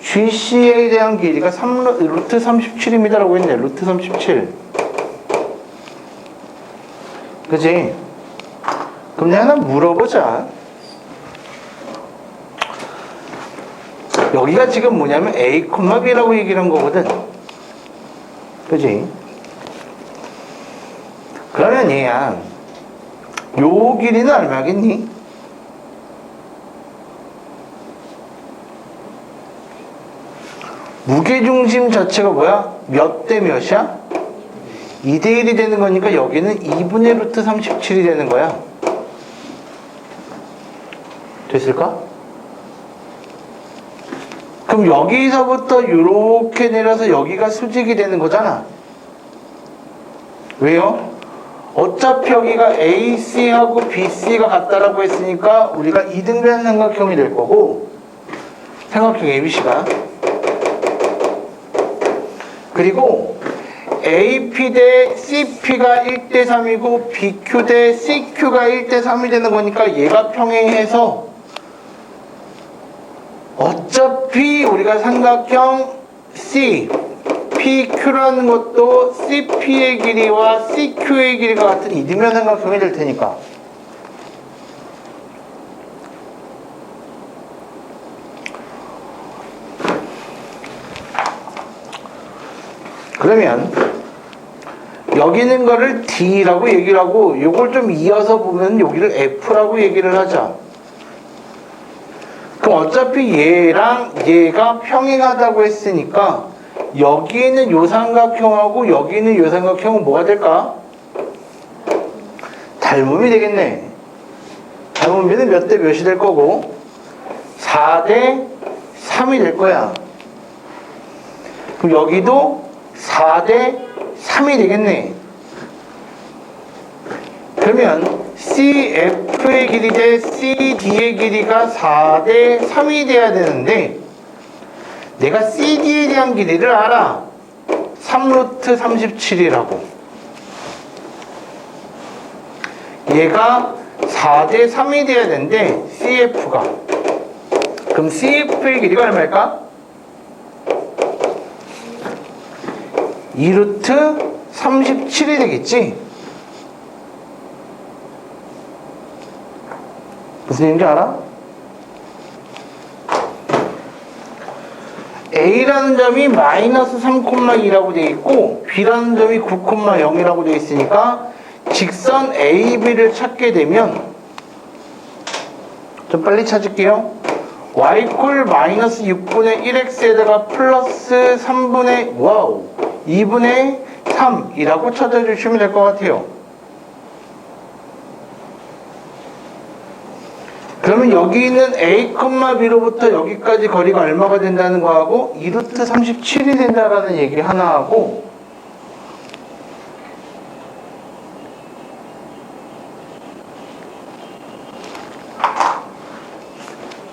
GC에 대한 길이가 루트 37입니다 라고 했네. 루트 37 그지? 그럼 내가 하나 물어보자. 여기가 지금 뭐냐면 A, B라고 얘기를 한 거거든. 그지? 그러면 얘야 요 길이는 얼마겠니? 무게중심 자체가 뭐야? 몇 대 몇이야? 2대 1이 되는 거니까 여기는 2분의 루트 37이 되는 거야. 됐을까? 그럼 여기서부터 이렇게 내려서 여기가 수직이 되는 거잖아. 왜요? 어차피 여기가 AC하고 BC가 같다라고 했으니까 우리가 이등변 삼각형이 될 거고, 삼각형 ABC가. 그리고 AP 대 CP가 1대 3이고 BQ 대 CQ가 1대 3이 되는 거니까 얘가 평행해서 어차피 우리가 삼각형 C, PQ라는 것도 CP의 길이와 CQ의 길이가 같은 이등변 삼각형이 될 테니까. 그러면 여기 있는 거를 D라고 얘기를 하고 요걸 좀 이어서 보면 여기를 F라고 얘기를 하자. 그럼 어차피 얘랑 얘가 평행하다고 했으니까 여기 있는 요 삼각형하고 여기 있는 요 삼각형은 뭐가 될까? 닮음이 되겠네. 닮음비는 몇 대 몇이 될 거고 4대 3이 될 거야. 그럼 여기도 4대 3이 되겠네. 그러면 CF의 길이 대 CD의 길이가 4대 3이 돼야 되는데 내가 CD에 대한 길이를 알아. 3루트 37이라고. 얘가 4대 3이 돼야 되는데 CF가. 그럼 CF의 길이가 얼마일까? 2루트 37이 되겠지? 무슨 얘기인지 알아? A라는 점이 마이너스 3,2라고 되어 있고 B라는 점이 9,0이라고 되어 있으니까 직선 AB를 찾게 되면 좀 빨리 찾을게요. Y꼴 마이너스 6분의 1X에다가 플러스 2분의 3이라고 찾아주시면 될 것 같아요. 그러면 여기 있는 A, B로부터 여기까지 거리가 얼마가 된다는 거하고 2루트 37이 된다라는 얘기 하나 하고,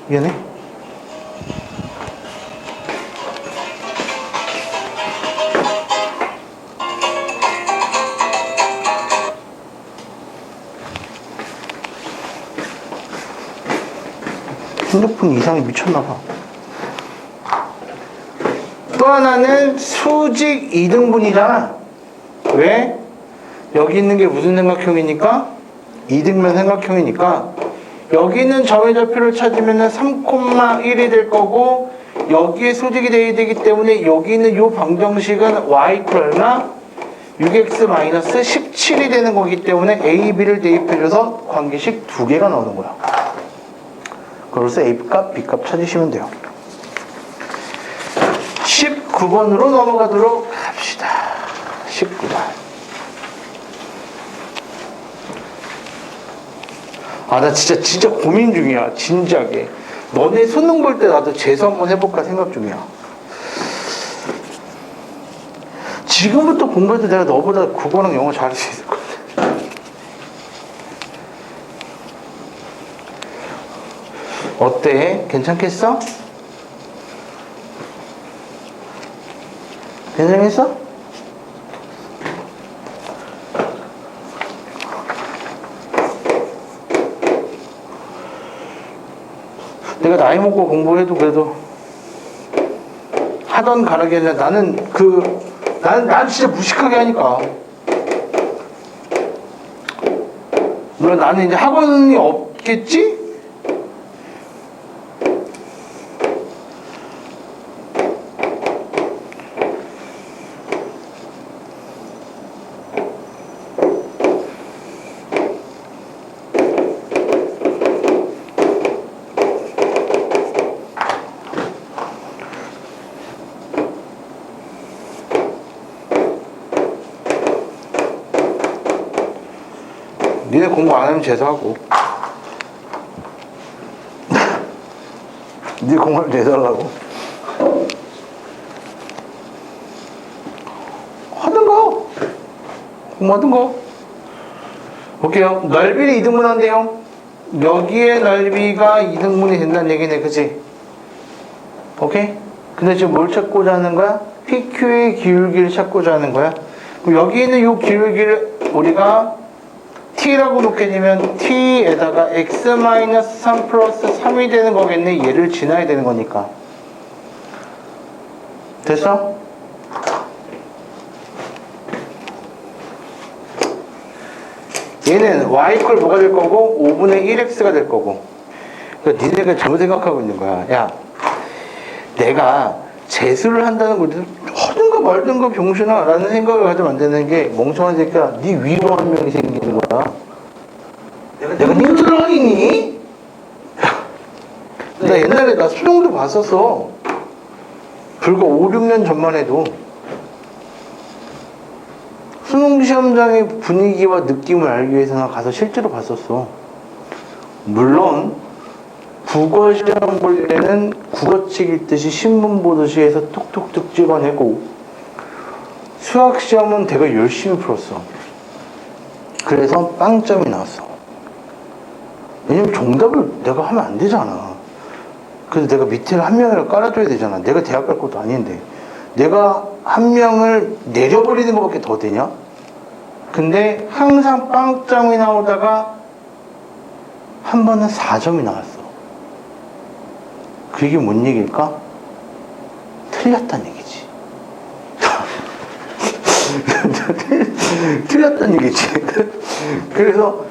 미안해. 핸드폰 이상이 미쳤나봐. 또 하나는 수직 이등분이잖아. 왜? 여기 있는 게 무슨 삼각형이니까? 이등변 삼각형이니까 여기 있는 점의 좌표를 찾으면 3,1이 될 거고, 여기에 수직이 돼야 되기 때문에 여기 있는 이 방정식은 y 얼마? 6x-17이 되는 거기 때문에 a, b를 대입해줘서 관계식 두 개가 나오는 거야. 그래서 A값, B값 찾으시면 돼요. 19번으로 넘어가도록 합시다. 19번. 아, 나 진짜 고민 중이야. 진지하게. 너네 수능 볼 때 나도 재수 한번 해볼까 생각 중이야. 지금부터 공부해도 내가 너보다 국어랑 영어 잘할 수 있을 것 같아. 어때? 괜찮겠어? 괜찮겠어? 내가 나이 먹고 공부해도 그래도 하던 가락이 아니라 나는 진짜 무식하게 하니까. 물론 나는 이제 학원이 없겠지? 니네 공부 안 하면 재수하고. 니 공부를 내달라고. 하든가. 공부하든가. 볼게요. 넓이를 2등분 한대요. 여기에 넓이가 2등분이 된다는 얘기네, 그치? 오케이? 근데 지금 뭘 찾고자 하는 거야? PQ의 기울기를 찾고자 하는 거야. 그럼 여기 있는 이 기울기를 우리가 t라고 놓게 되면 t에다가 x-3 플러스 3이 되는 거겠네. 얘를 지나야 되는 거니까. 됐어? 얘는 y 이퀄 뭐가 될 거고 5분의 1x가 될 거고. 그러니까 니네가 잘못 생각하고 있는 거야. 야, 내가 재수를 한다는 걸 하든가 말든가 병신아 라는 생각을 가지면 안 되는 게, 멍청한 새끼야, 네 위로 한 명이 생기는 거야. 내가 니들을 아니니? 나 옛날에 나 수능도 봤었어. 불과 5, 6년 전만 해도. 수능 시험장의 분위기와 느낌을 알기 위해서 나 가서 실제로 봤었어. 물론 국어 시험 볼 때는 국어책 읽듯이 신문 보듯이 해서 툭툭툭 찍어내고, 수학 시험은 내가 열심히 풀었어. 그래서 빵점이 나왔어. 왜냐면 정답을 내가 하면 안 되잖아. 그래서 내가 밑에 한 명을 깔아줘야 되잖아. 내가 대학 갈 것도 아닌데 내가 한 명을 내려버리는 것밖에 더 되냐? 근데 항상 빵점이 나오다가 한 번은 4점이 나왔어. 그게 뭔 얘기일까? 틀렸다는 얘기지. 틀렸다는 얘기지. 그래서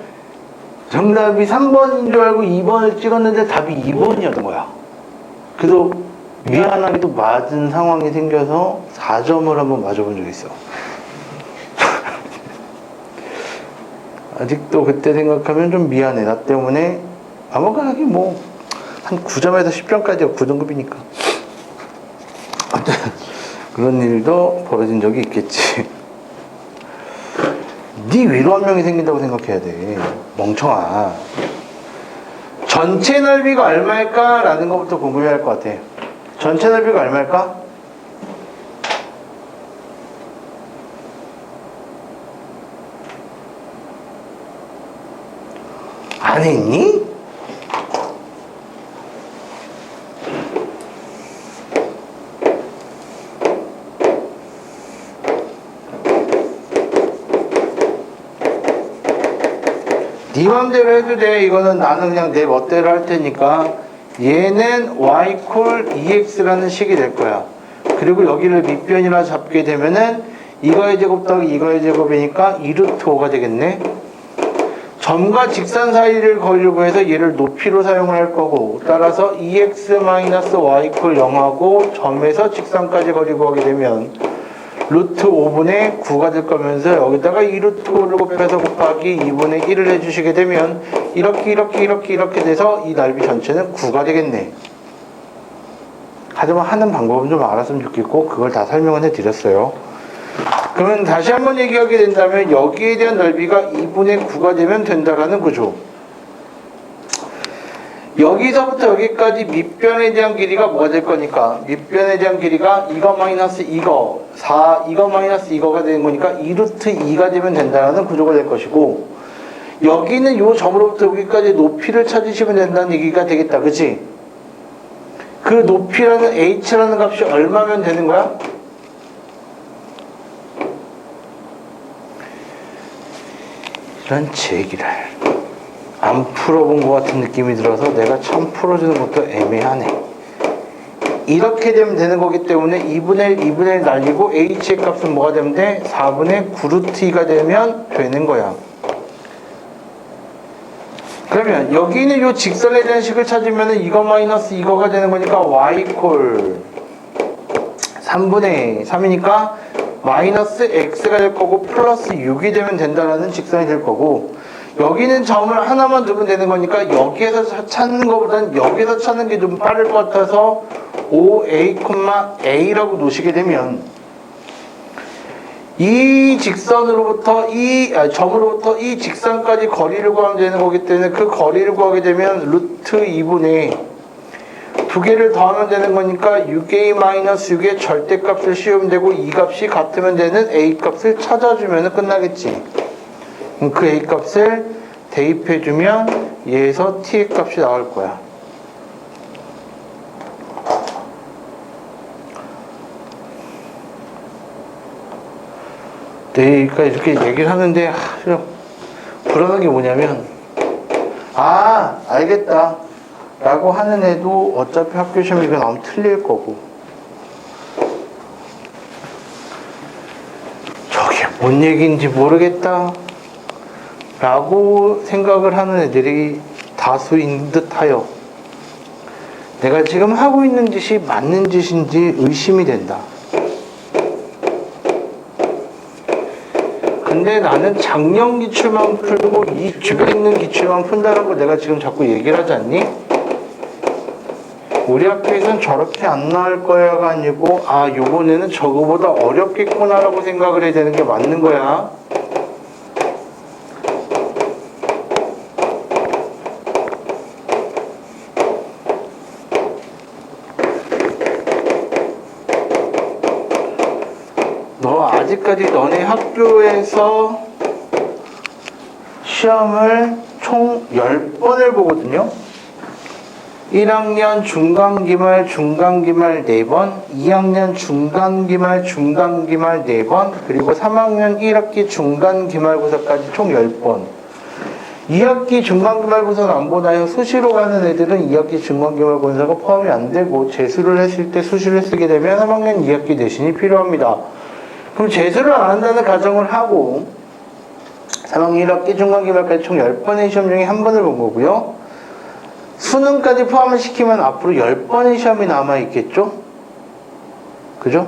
정답이 3번인 줄 알고 2번을 찍었는데 답이 2번이었던 거야. 그래서 미안하게도 맞은 상황이 생겨서 4점을 한번 맞아본 적이 있어. 아직도 그때 생각하면 좀 미안해. 나 때문에 아무거나 하긴 뭐 한 9점에서 10점까지가 9등급이니까 그런 일도 벌어진 적이 있겠지. 네 위로 한 명이 생긴다고 생각해야 돼, 멍청아. 전체 넓이가 얼마일까? 라는 것부터 궁금해할 것 같아. 전체 넓이가 얼마일까? 안 했니? 네 맘대로 해도 돼. 이거는 나는 그냥 내 멋대로 할 테니까. 얘는 y 콜 2x라는 식이 될 거야. 그리고 여기를 밑변이라 잡게 되면은 이거의 제곱 더하기 이거의 제곱이니까 2루트 5가 되겠네. 점과 직선 사이를 거리를 구해서 얘를 높이로 사용을 할 거고, 따라서 2x-y 콜 0하고 점에서 직선까지 거리 구하게 되면 루트 5분의 9가 될 거면서 여기다가 2루트 5를 곱해서 곱하기 2분의 1을 해주시게 되면 이렇게 돼서 이 넓이 전체는 9가 되겠네. 하지만 하는 방법은 좀 알았으면 좋겠고 그걸 다 설명을 해드렸어요. 그러면 다시 한번 얘기하게 된다면 여기에 대한 넓이가 2분의 9가 되면 된다라는 거죠. 여기서부터 여기까지 밑변에 대한 길이가 뭐가 될 거니까 밑변에 대한 길이가 이거 마이너스 이거 4 이거 마이너스 이거가 되는 거니까 2루트 2가 되면 된다는 구조가 될 것이고, 여기는 요 점으로부터 여기까지 높이를 찾으시면 된다는 얘기가 되겠다. 그치? 그 높이라는 h라는 값이 얼마면 되는 거야? 이런 제기를 안 풀어본 것 같은 느낌이 들어서 내가 참 풀어주는 것도 애매하네. 이렇게 되면 되는 거기 때문에 2분의 1 날리고 h의 값은 뭐가 되면 돼? 4분의 9루트 2가 되면 되는 거야. 그러면 여기는 요 직선에 대한 식을 찾으면 이거 마이너스 이거가 되는 거니까 y 콜 3분의 3이니까 마이너스 x가 될 거고 플러스 6이 되면 된다라는 직선이 될 거고, 여기는 점을 하나만 두면 되는 거니까 여기에서 찾는 것보다는 여기서 찾는 게 좀 빠를 것 같아서 5a,a라고 놓으시게 되면 이 직선으로부터 점으로부터 이 직선까지 거리를 구하면 되는 거기 때문에 그 거리를 구하게 되면 루트 2분의 두 개를 더하면 되는 거니까 6a-6의 절대값을 씌우면 되고 이 값이 같으면 되는 a 값을 찾아주면 끝나겠지. 그럼 그 a 값을 대입해주면 얘에서 t의 값이 나올 거야. 그러니까 이렇게 얘기를 하는데 불안한 게 뭐냐면 알겠다 라고 하는 애도 어차피 학교 시험에 이거 나오면 틀릴 거고, 저게 뭔 얘기인지 모르겠다 라고 생각을 하는 애들이 다수인 듯하여 내가 지금 하고 있는 짓이 맞는 짓인지 의심이 된다. 근데 나는 작년 기출만 풀고 이 주변에 있는 기출만 푼다는 걸 내가 지금 자꾸 얘기를 하지 않니? 우리 학교에서는 저렇게 안 나올 거야가 아니고 요번에는 저거보다 어렵겠구나 라고 생각을 해야 되는 게 맞는 거야. 너 아직까지 너네 학교에서 시험을 총 10번을 보거든요. 1학년 중간기말 4번, 2학년 중간기말 4번, 그리고 3학년 1학기 중간기말고사까지 총 10번. 2학기 중간기말고사는 안 보나요? 수시로 가는 애들은 2학기 중간기말고사가 포함이 안 되고 재수를 했을 때 수시를 쓰게 되면 3학년 2학기 내신이 필요합니다. 그럼 재수를 안 한다는 가정을 하고 3학년 1학기 중간기말까지 총 10번의 시험 중에 한 번을 본 거고요. 수능까지 포함을 시키면 앞으로 10번의 시험이 남아있겠죠? 그죠?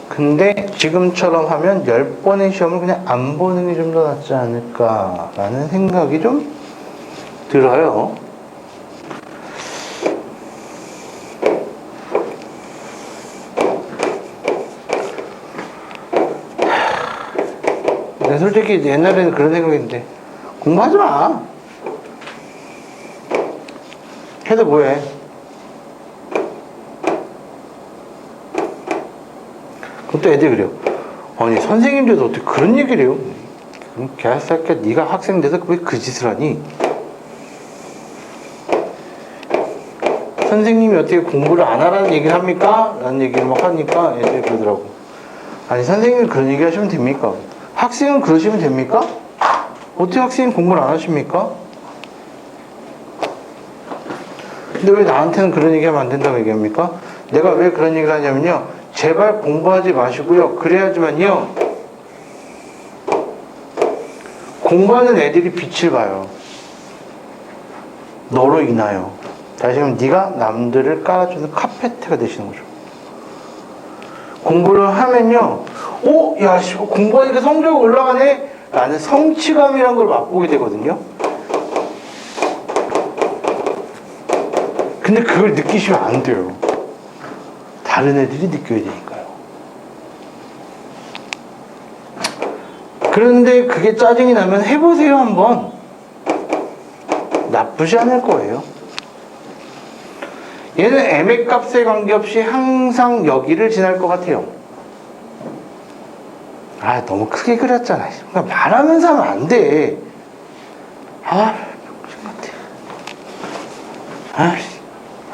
근데 지금처럼 하면 10번의 시험을 그냥 안 보는 게 좀 더 낫지 않을까라는 생각이 좀 들어요. 근데 솔직히 옛날에는 그런 생각했는데 공부하지 마. 해도 뭐해? 그것도 애들이 그래요. 아니 선생님들도 어떻게 그런 얘기를 해요? 그럼 개새끼야, 네가 학생 돼서 왜 그 짓을 하니? 선생님이 어떻게 공부를 안 하라는 얘기를 합니까? 라는 얘기를 막 하니까 애들이 그러더라고. 아니 선생님이 그런 얘기 하시면 됩니까? 학생은 그러시면 됩니까? 어떻게 학생이 공부를 안 하십니까? 근데 왜 나한테는 그런 얘기 하면 안 된다고 얘기합니까? 내가 왜 그런 얘기를 하냐면요, 제발 공부하지 마시고요, 그래야지만요 공부하는 애들이 빛을 봐요. 너로 인하여. 다시 말하면 네가 남들을 깔아주는 카페트가 되시는 거죠. 공부를 하면요, 야, 공부하니까 성적이 올라가네? 라는 성취감이란 걸 맛보게 되거든요. 근데 그걸 느끼시면 안 돼요. 다른 애들이 느껴야 되니까요. 그런데 그게 짜증이 나면 해보세요, 한번. 나쁘지 않을 거예요. 얘는 m의 값에 관계없이 항상 여기를 지날 것 같아요. 아, 너무 크게 그렸잖아. 그러니까 말하면서 하면 안 돼. 아, 병신 같아.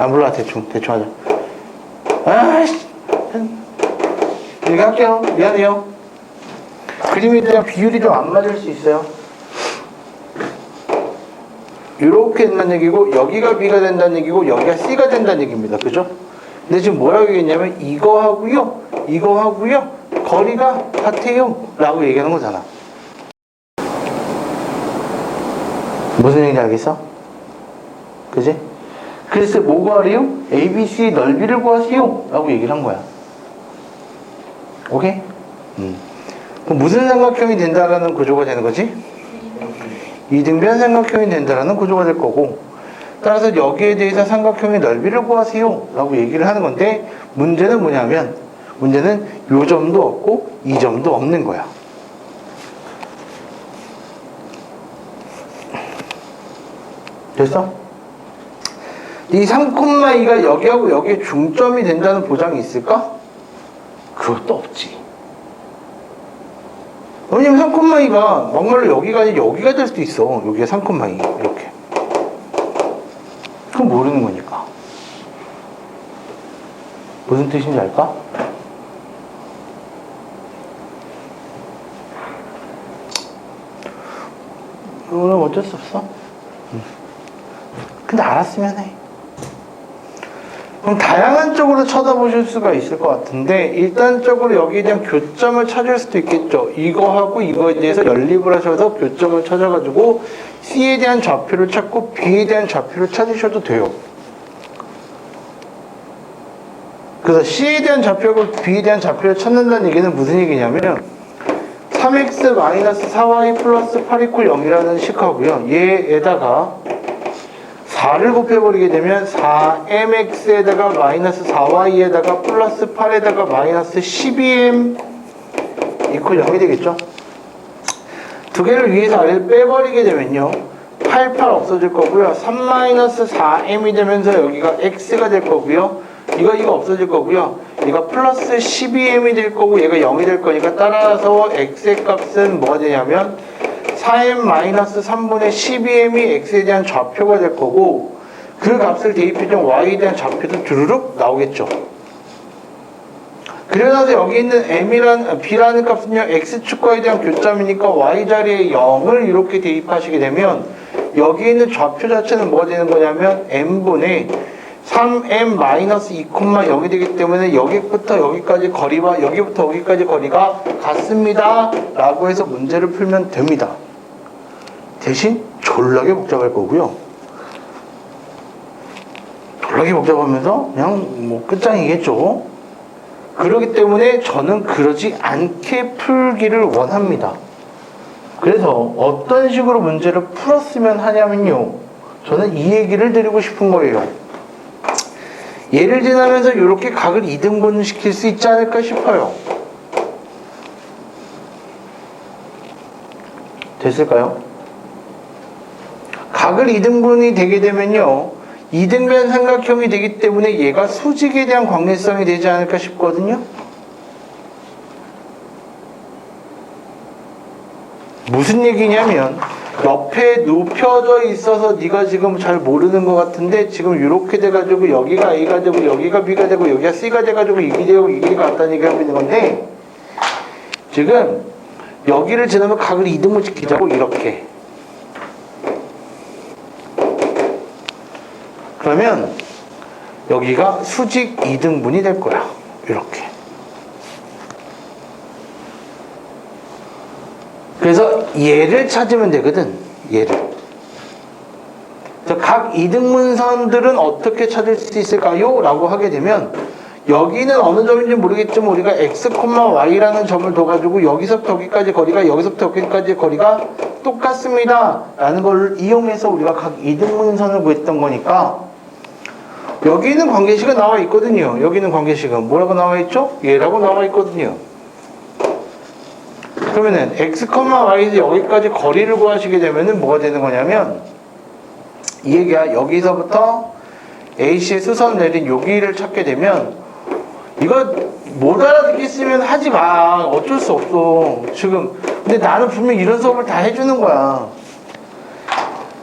몰라. 대충 하자. 이렇게 할게요. 미안해요. 그림에 대한 비율이 좀 안 맞을 수 있어요. 이렇게 된다는 얘기고, 여기가 B가 된다는 얘기고, 여기가 C가 된다는 얘기입니다. 그죠? 근데 지금 뭐라고 얘기했냐면, 이거하고요, 거리가 같아요. 라고 얘기하는 거잖아. 무슨 얘기인지 알겠어? 그지? 그래서 뭐 구하래요? ABC의 넓이를 구하세요. 라고 얘기를 한 거야. 오케이? 그럼 무슨 삼각형이 된다라는 구조가 되는 거지? 이등변 삼각형이 된다라는 구조가 될 거고, 따라서 여기에 대해서 삼각형의 넓이를 구하세요 라고 얘기를 하는 건데, 문제는 뭐냐면, 문제는 요 점도 없고 이 점도 없는 거야. 됐어? 이 3,2가 여기하고 여기에 중점이 된다는 보장이 있을까? 그것도 없지. 왜냐면 3,2가 막말로 여기가 아니라 여기가 될 수도 있어. 여기가 3,2 이렇게. 그건 모르는 거니까. 무슨 뜻인지 알까? 오늘 어쩔 수 없어. 근데 알았으면 해. 그럼 다양한 쪽으로 쳐다보실 수가 있을 것 같은데, 일단적으로 여기에 대한 교점을 찾을 수도 있겠죠. 이거하고 이거에 대해서 연립을 하셔서 교점을 찾아가지고 C에 대한 좌표를 찾고 B에 대한 좌표를 찾으셔도 돼요. 그래서 C에 대한 좌표하고 B에 대한 좌표를 찾는다는 얘기는 무슨 얘기냐면, 3x-4y 플러스 8 이퀄 0이라는 식하고요, 얘에다가 4를 곱해버리게 되면 4mx에다가 마이너스 4y에다가 플러스 8에다가 마이너스 12m 이퀄 0이 되겠죠? 두 개를 위에서 아래를 빼버리게 되면요, 8, 8 없어질 거고요, 3-4m이 되면서 여기가 x가 될 거고요, 이거 없어질 거고요, 얘가 플러스 12m이 될 거고 얘가 0이 될 거니까, 따라서 x의 값은 뭐가 되냐면 4m-3분의 12m이 x에 대한 좌표가 될 거고, 그 값을 대입해주면 y에 대한 좌표도 주르륵 나오겠죠. 그러나서 여기 있는 b라는 값은요, x축과에 대한 교점이니까 y 자리에 0을 이렇게 대입하시게 되면 여기 있는 좌표 자체는 뭐가 되는 거냐면 m분의 3m-2,0이 되기 때문에 여기부터 여기까지 거리와 여기부터 여기까지 거리가 같습니다 라고 해서 문제를 풀면 됩니다. 대신 졸라게 복잡할 거고요. 졸라게 복잡하면서 그냥 뭐 끝장이겠죠. 그렇기 때문에 저는 그러지 않게 풀기를 원합니다. 그래서 어떤 식으로 문제를 풀었으면 하냐면요, 저는 이 얘기를 드리고 싶은 거예요. 예를 지나면서 이렇게 각을 2등분 시킬 수 있지 않을까 싶어요. 됐을까요? 각을 2등분이 되게 되면요, 이등변 삼각형이 되기 때문에 얘가 수직에 대한 관계성이 되지 않을까 싶거든요. 무슨 얘기냐면 옆에 눕혀져 있어서 네가 지금 잘 모르는 것 같은데 지금 이렇게 돼가지고 여기가 A가 되고 여기가 B가 되고 여기가 C가 돼가지고 이게 되고 이게 같다는 얘기를 하고 있는 건데, 지금 여기를 지나면 각을 이등분 시키자고. 이렇게 그러면 여기가 수직 이등분이 될 거야. 이렇게. 그래서 얘를 찾으면 되거든. 얘를. 각 이등분선들은 어떻게 찾을 수 있을까요? 라고 하게 되면 여기는 어느 점인지 모르겠지만 우리가 x, y라는 점을 둬가지고 여기서부터 여기까지 거리가 여기서부터 여기까지 거리가 똑같습니다 라는 걸 이용해서 우리가 각 이등분선을 구했던 거니까, 여기는 관계식은 나와 있거든요. 여기는 관계식은 뭐라고 나와 있죠? 얘라고 나와 있거든요. 그러면은 x, y에서 여기까지 거리를 구하시게 되면은 뭐가 되는 거냐면, 이 얘기야. 여기서부터 AC의 수선 내린 여기를 찾게 되면, 이거 못 알아듣겠으면 하지 마. 어쩔 수 없어. 지금. 근데 나는 분명 이런 수업을 다 해주는 거야.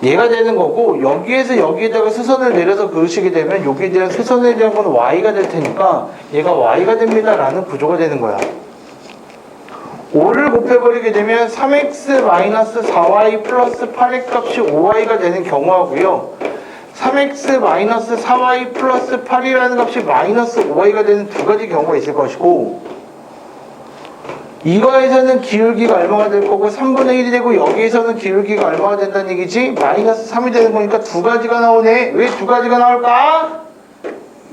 얘가 되는 거고, 여기에서 여기에다가 수선을 내려서 그으시게 되면 여기에 대한 수선에 대한 건 y가 될 테니까 얘가 y가 됩니다 라는 구조가 되는 거야. 5를 곱해버리게 되면 3x-4y 플러스 8x 값이 5y가 되는 경우하고요, 3x-4y 플러스 8이라는 값이 마이너스 5y가 되는 두 가지 경우가 있을 것이고, 이거에서는 기울기가 얼마가 될 거고 3분의 1이 되고, 여기에서는 기울기가 얼마가 된다는 얘기지? 마이너스 3이 되는 거니까 두 가지가 나오네. 왜 두 가지가 나올까?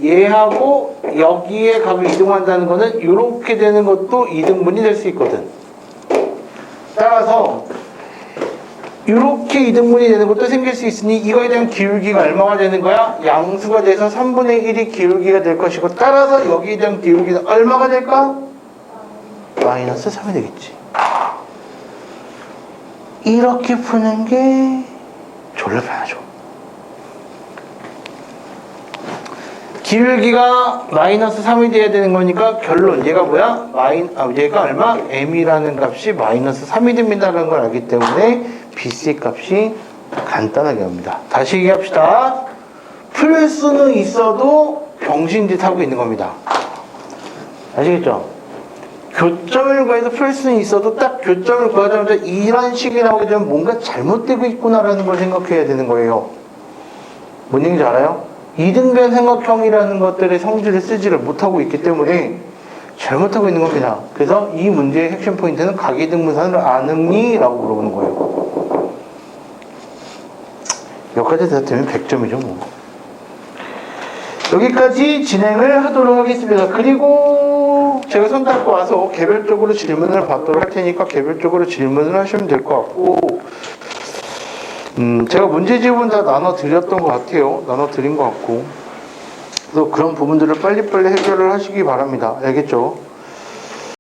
얘하고 여기에 값을 이동한다는 거는 이렇게 되는 것도 이등분이 될 수 있거든. 따라서 이렇게 이등분이 되는 것도 생길 수 있으니 이거에 대한 기울기가 얼마가 되는 거야? 양수가 돼서 3분의 1이 기울기가 될 것이고, 따라서 여기에 대한 기울기는 얼마가 될까? 마이너스 3이 되겠지. 이렇게 푸는 게 졸라 편하죠. 기울기가 마이너스 3이 돼야 되는 거니까 결론, 얘가 뭐야? 얘가 얼마? m이라는 값이 마이너스 3이 됩니다라는 걸 알기 때문에 BC 값이 간단하게 합니다. 다시 얘기합시다. 풀 수는 있어도 병신짓 하고 있는 겁니다. 아시겠죠? 교점을 구해서 풀 수는 있어도 딱 교점을 구하자마자 이런 식이 나오게 되면 뭔가 잘못되고 있구나라는 걸 생각해야 되는 거예요. 뭔 얘기인지 알아요? 이등변 삼각형이라는 것들의 성질을 쓰지를 못하고 있기 때문에 잘못하고 있는 겁니다. 그래서 이 문제의 핵심 포인트는 각이등분선을 아느니? 라고 물어보는 거예요. 여기까지 다 되면 100점이죠 뭐. 여기까지 진행을 하도록 하겠습니다. 그리고 제가 손 닦고 와서 개별적으로 질문을 받도록 할 테니까 개별적으로 질문을 하시면 될 것 같고, 제가 문제집은 다 나눠드렸던 것 같아요. 나눠드린 것 같고, 그래서 그런 부분들을 빨리빨리 해결을 하시기 바랍니다. 알겠죠?